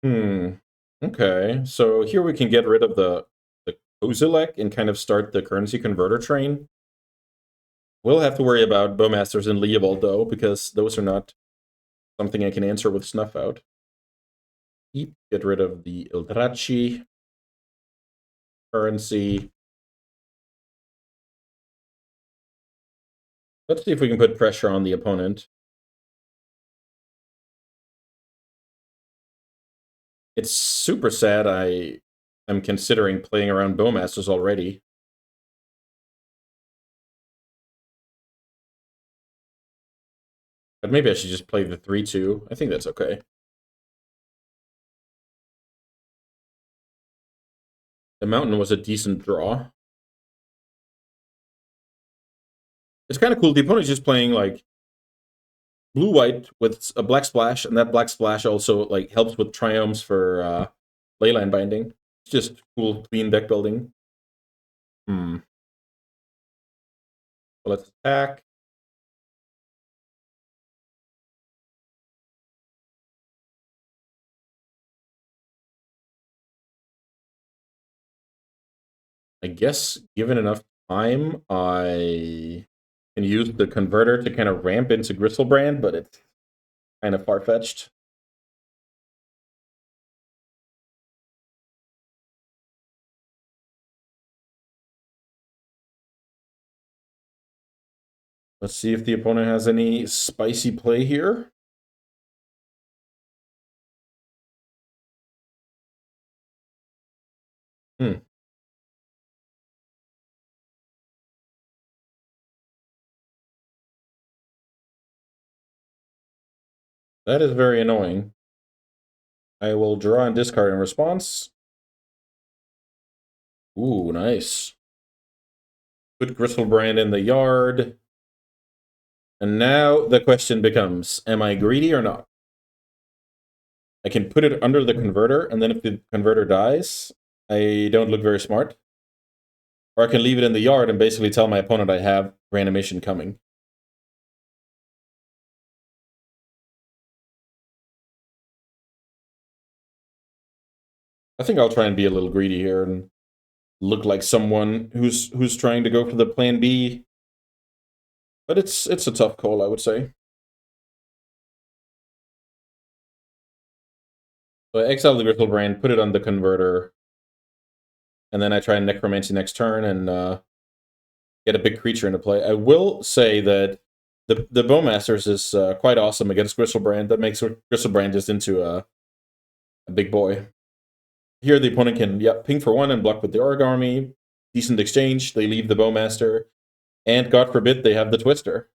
Okay, so here we can get rid of the Kozilek and kind of start the currency converter train. We'll have to worry about Bowmasters and Leovold though, because those are not something I can answer with Snuff out. Get rid of the Eldrachi. Currency. Let's see if we can put pressure on the opponent. It's super sad I am considering playing around Bowmasters already. But maybe I should just play the 3-2. I think that's okay. The mountain was a decent draw. It's kind of cool. The opponent's just playing like blue-white with a black splash, and that black splash also like helps with triumphs for leyline binding. It's just cool, clean deck building. So let's attack. I guess given enough time, I can use the converter to kind of ramp into Gristlebrand, but it's kind of far-fetched. Let's see if the opponent has any spicy play here. Hmm. That is very annoying. I will draw and discard in response. Ooh, nice. Put Gristlebrand in the yard. And now the question becomes, am I greedy or not? I can put it under the converter, and then if the converter dies, I don't look very smart. Or I can leave it in the yard and basically tell my opponent I have reanimation coming. I think I'll try and be a little greedy here and look like someone who's trying to go for the plan B. But it's a tough call, I would say. So I exile the Gristlebrand, put it on the converter, and then I try and Necromancy next turn and get a big creature into play. I will say that the Bowmasters is quite awesome against Gristlebrand. That makes Gristlebrand just into a big boy. Here the opponent can ping for 1 and block with the Org Army. Decent exchange. They leave the Bowmaster. And God forbid they have the Twister.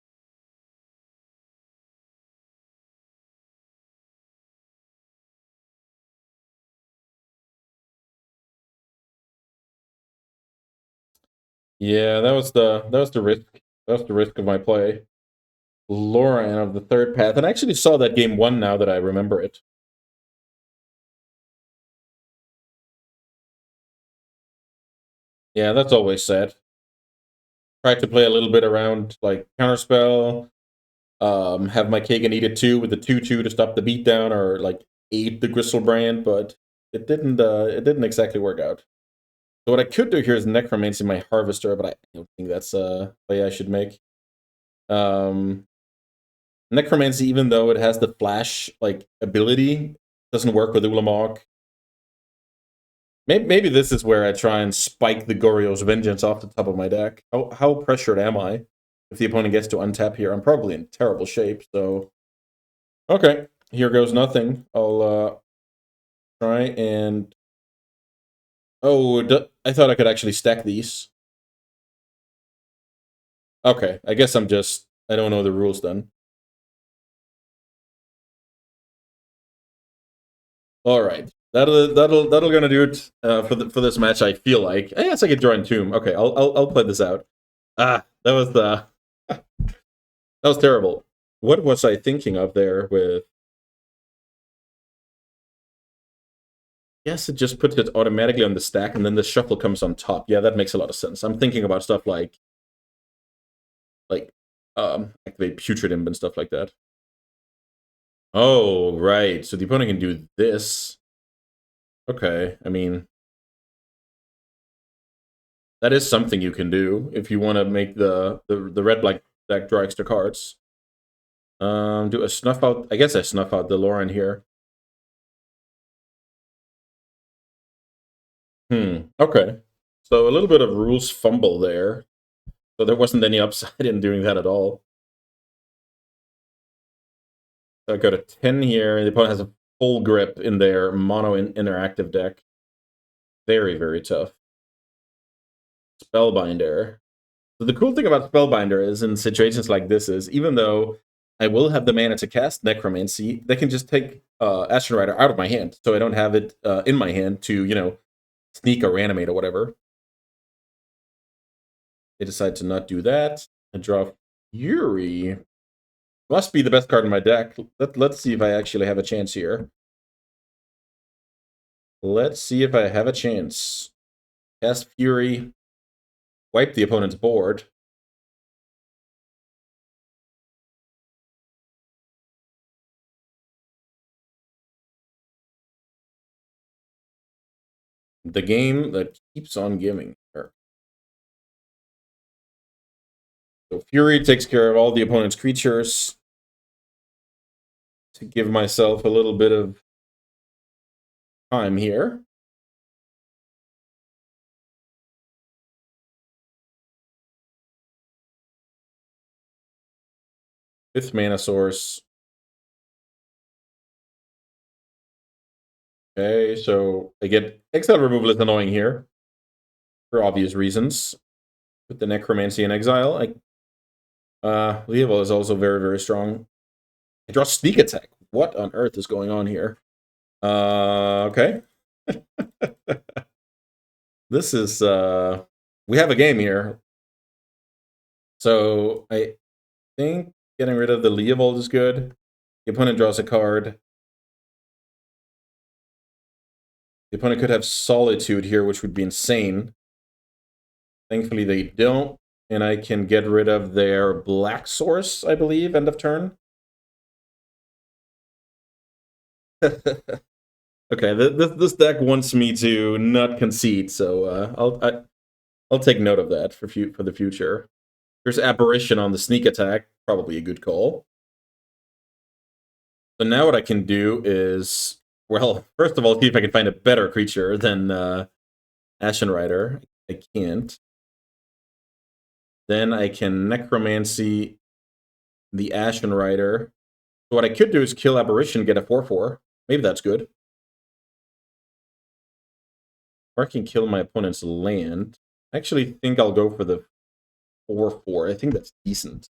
Yeah, that was the risk. That was the risk of my play. Lauren of the third path. And I actually saw that game 1 now that I remember it. Yeah, that's always sad. Tried to play a little bit around like counterspell, have my cake and eat it too with the 2/2 to stop the beatdown, or like eat the Gristlebrand, but it didn't exactly work out. So what I could do here is Necromancy my Harvester, but I don't think that's a play I should make. Necromancy, even though it has the flash like ability, doesn't work with Ulamog. Maybe this is where I try and spike the Goryo's Vengeance off the top of my deck. How pressured am I? If the opponent gets to untap here, I'm probably in terrible shape, so... Okay, here goes nothing. I'll try and... Oh, I thought I could actually stack these. Okay, I guess I don't know the rules then. All right, that'll gonna do it for this match. I feel like I guess I could join Tomb. Okay, I'll play this out. Ah, that was that was terrible. What was I thinking of there with? Yes, it just puts it automatically on the stack, and then the shuffle comes on top. Yeah, that makes a lot of sense. I'm thinking about stuff like activate Putrid Imp and stuff like that. Oh, right. So the opponent can do this. Okay, I mean, that is something you can do if you want to make the red black deck draw extra cards. Do a snuff out. I guess I snuff out the Lauren here. Okay. So a little bit of rules fumble there. So there wasn't any upside in doing that at all. So I go to 10 here. The opponent has a full grip in their mono interactive deck. Very, very tough. Spellbinder. So the cool thing about Spellbinder is in situations like this is even though I will have the mana to cast Necromancy, they can just take Ashen Rider out of my hand. So I don't have it in my hand to, sneak or reanimate or whatever. They decide to not do that. I draw Fury. Must be the best card in my deck. Let's see if I actually have a chance here. Let's see if I have a chance. Cast Fury. Wipe the opponent's board. The game that keeps on giving. So Fury takes care of all the opponent's creatures. To give myself a little bit of time here. Fifth mana source. Okay, so I get exile removal is annoying here. For obvious reasons. With the Necromancy in exile. Leoval is also very, very strong. I draw Sneak Attack. What on earth is going on here? Okay. This is, we have a game here. So I think getting rid of the Leovold is good. The opponent draws a card. The opponent could have Solitude here, which would be insane. Thankfully, they don't. And I can get rid of their black source, I believe, end of turn. Okay, this deck wants me to not concede, so I'll take note of that for the future. There's Apparition on the Sneak Attack, probably a good call. So now what I can do is, well, first of all, see if I can find a better creature than Ashen Rider. I can't. Then I can Necromancy the Ashen Rider. So what I could do is kill Apparition, get a 4/4. Maybe that's good. Or I can kill my opponent's land. I actually think I'll go for the 4/4. I think that's decent.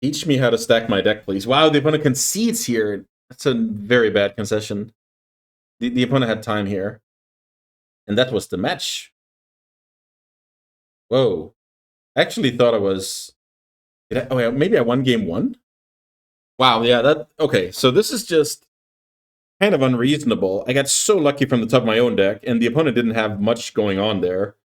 Teach me how to stack my deck, please. Wow, the opponent concedes here. That's a very bad concession. The opponent had time here. And that was the match. Whoa. I actually thought I was... oh, yeah, maybe I won game 1? Wow, yeah, that... Okay, so this is just kind of unreasonable. I got so lucky from the top of my own deck, and the opponent didn't have much going on there.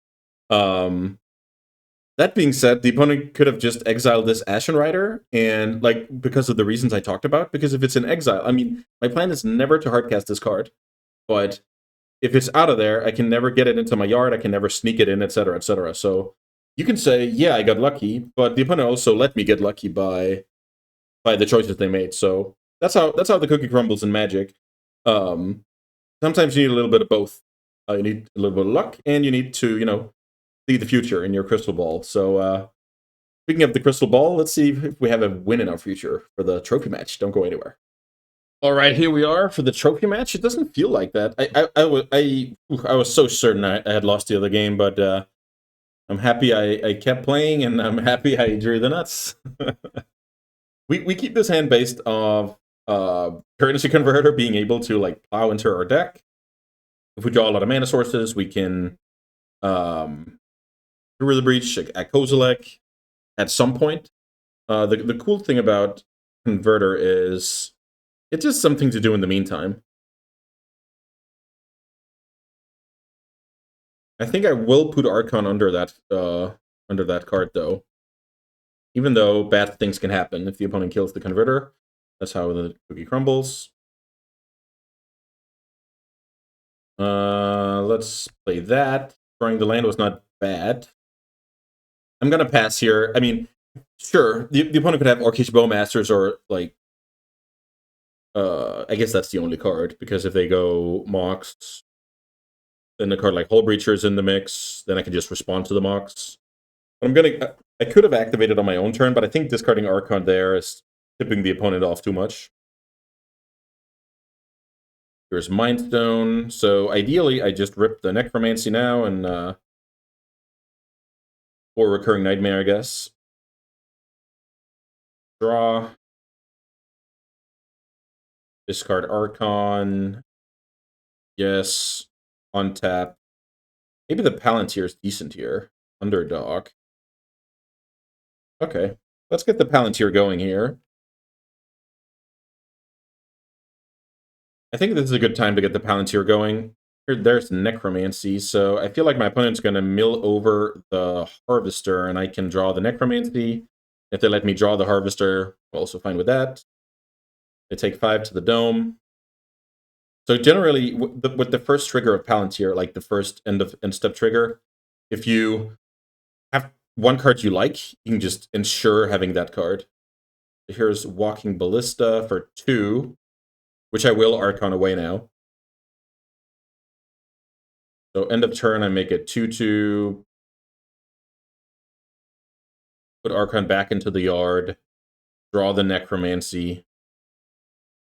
That being said, the opponent could have just exiled this Ashen Rider, and like because of the reasons I talked about. Because if it's in exile, I mean, my plan is never to hardcast this card, but if it's out of there, I can never get it into my yard. I can never sneak it in, etc., etc. So you can say, yeah, I got lucky, but the opponent also let me get lucky by the choices they made. So that's how the cookie crumbles in Magic. Sometimes you need a little bit of both. You need a little bit of luck, and you need to see the future in your crystal ball. So speaking of the crystal ball, let's see if we have a win in our future for the trophy match. Don't go anywhere. All right, here we are for the trophy match. It doesn't feel like that. I was so certain I had lost the other game, but I'm happy I kept playing, and I'm happy I drew the nuts. we keep this hand based off currency converter being able to like plow into our deck. If we draw a lot of mana sources, we can through the breach at Kozilek at some point. The cool thing about converter is it's just something to do in the meantime. I think I will put Archon under that card though. Even though bad things can happen if the opponent kills the converter. That's how the cookie crumbles. Let's play that. Drawing the land was not bad. I'm gonna pass here. I mean, sure, the opponent could have Orcish Bowmasters or like I guess that's the only card, because if they go Mox, then the card like Hull Breacher is in the mix, then I can just respond to the Mox. I could have activated on my own turn, but I think discarding Archon there is tipping the opponent off too much. There's Mindstone, so ideally I just rip the Necromancy now and or Recurring Nightmare, I guess. Draw. Discard Archon. Yes. Untap. Maybe the Palantir is decent here. Underdog. Okay. Let's get the Palantir going here. I think this is a good time to get the Palantir going. There's Necromancy, so I feel like my opponent's going to mill over the Harvester, and I can draw the Necromancy. If they let me draw the Harvester, I'm also fine with that. They take 5 to the Dome. So generally, with the first trigger of Palantir, like the first end step trigger, if you have one card you like, you can just ensure having that card. Here's Walking Ballista for 2, which I will Archon away now. So end of turn, I make it 2/2. Put Archon back into the yard. Draw the Necromancy.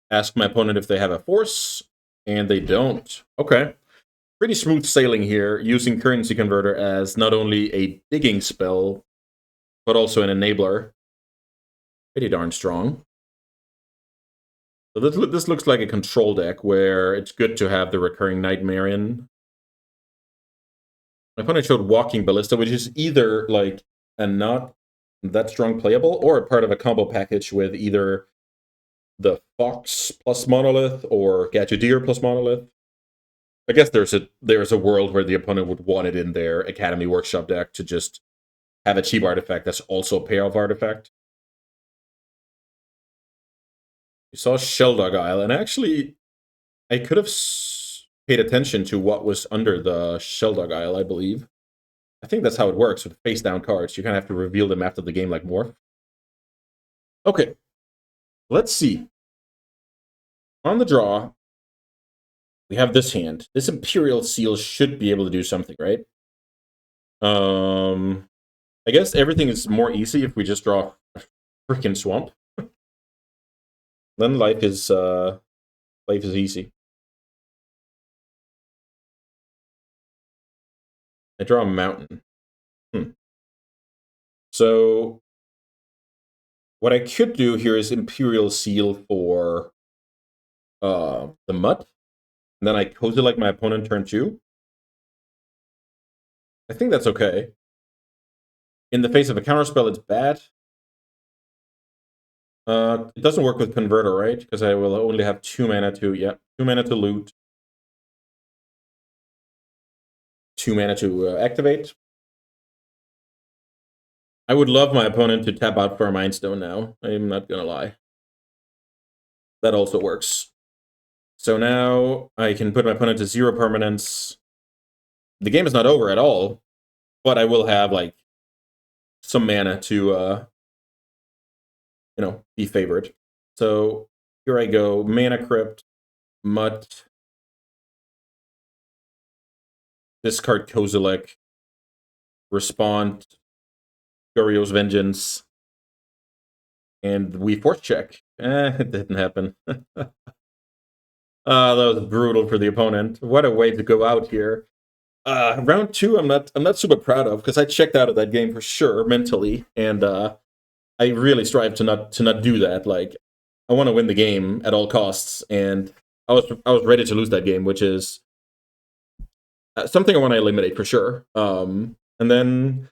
Ask my opponent if they have a force, and they don't. Okay. Pretty smooth sailing here, using Currency Converter as not only a digging spell, but also an enabler. Pretty darn strong. So this looks like a control deck where it's good to have the recurring Nightmare in. My opponent showed Walking Ballista, which is either like a not that strong playable or a part of a combo package with either the Fox plus Monolith or Gadgeteer plus Monolith. I guess there's a world where the opponent would want it in their Academy Workshop deck to just have a cheap artifact that's also a payoff artifact. You saw Shelldog Isle, and actually, I could have paid attention to what was under the Shelldog Isle, I believe. I think that's how it works with face-down cards. You kind of have to reveal them after the game like Morph. Okay, let's see. On the draw, we have this hand. This Imperial Seal should be able to do something, right? I guess everything is more easy if we just draw a freaking swamp. Then life is easy. I draw a mountain. So what I could do here is Imperial Seal for the Mutt. And then I Cozy like my opponent turn 2. I think that's okay. In the face of a counterspell, it's bad. It doesn't work with Converter, right? Because I will only have 2 mana to, 2 mana to loot. 2 mana to activate. I would love my opponent to tap out for a Mind Stone now. I'm not gonna lie. That also works. So now I can put my opponent to 0 permanence. The game is not over at all, but I will have like some mana to be favored. So here I go, Mana Crypt, Mutt, discard Kozilek, respond, Goryo's Vengeance, and we force check. It didn't happen. That was brutal for the opponent. What a way to go out here. Round 2, I'm not super proud of because I checked out of that game for sure mentally, and I really strive to not do that. Like, I want to win the game at all costs, and I was ready to lose that game, which is something I want to eliminate for sure. And then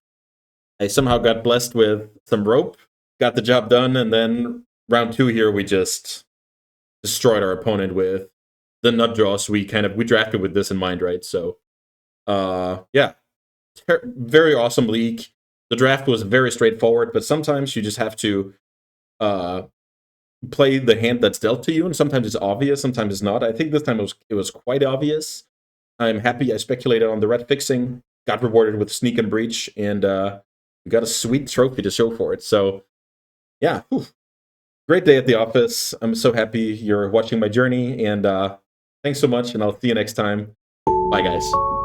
I somehow got blessed with some rope, got the job done, and then round 2 here we just destroyed our opponent with the nut draws. We drafted with this in mind, right? So, yeah, very awesome league. The draft was very straightforward, but sometimes you just have to play the hand that's dealt to you, and sometimes it's obvious, sometimes it's not. I think this time it was quite obvious. I'm happy I speculated on the red fixing, got rewarded with Sneak and Breach, and we got a sweet trophy to show for it. So, yeah, great day at the office. I'm so happy you're watching my journey, and thanks so much, and I'll see you next time. Bye, guys.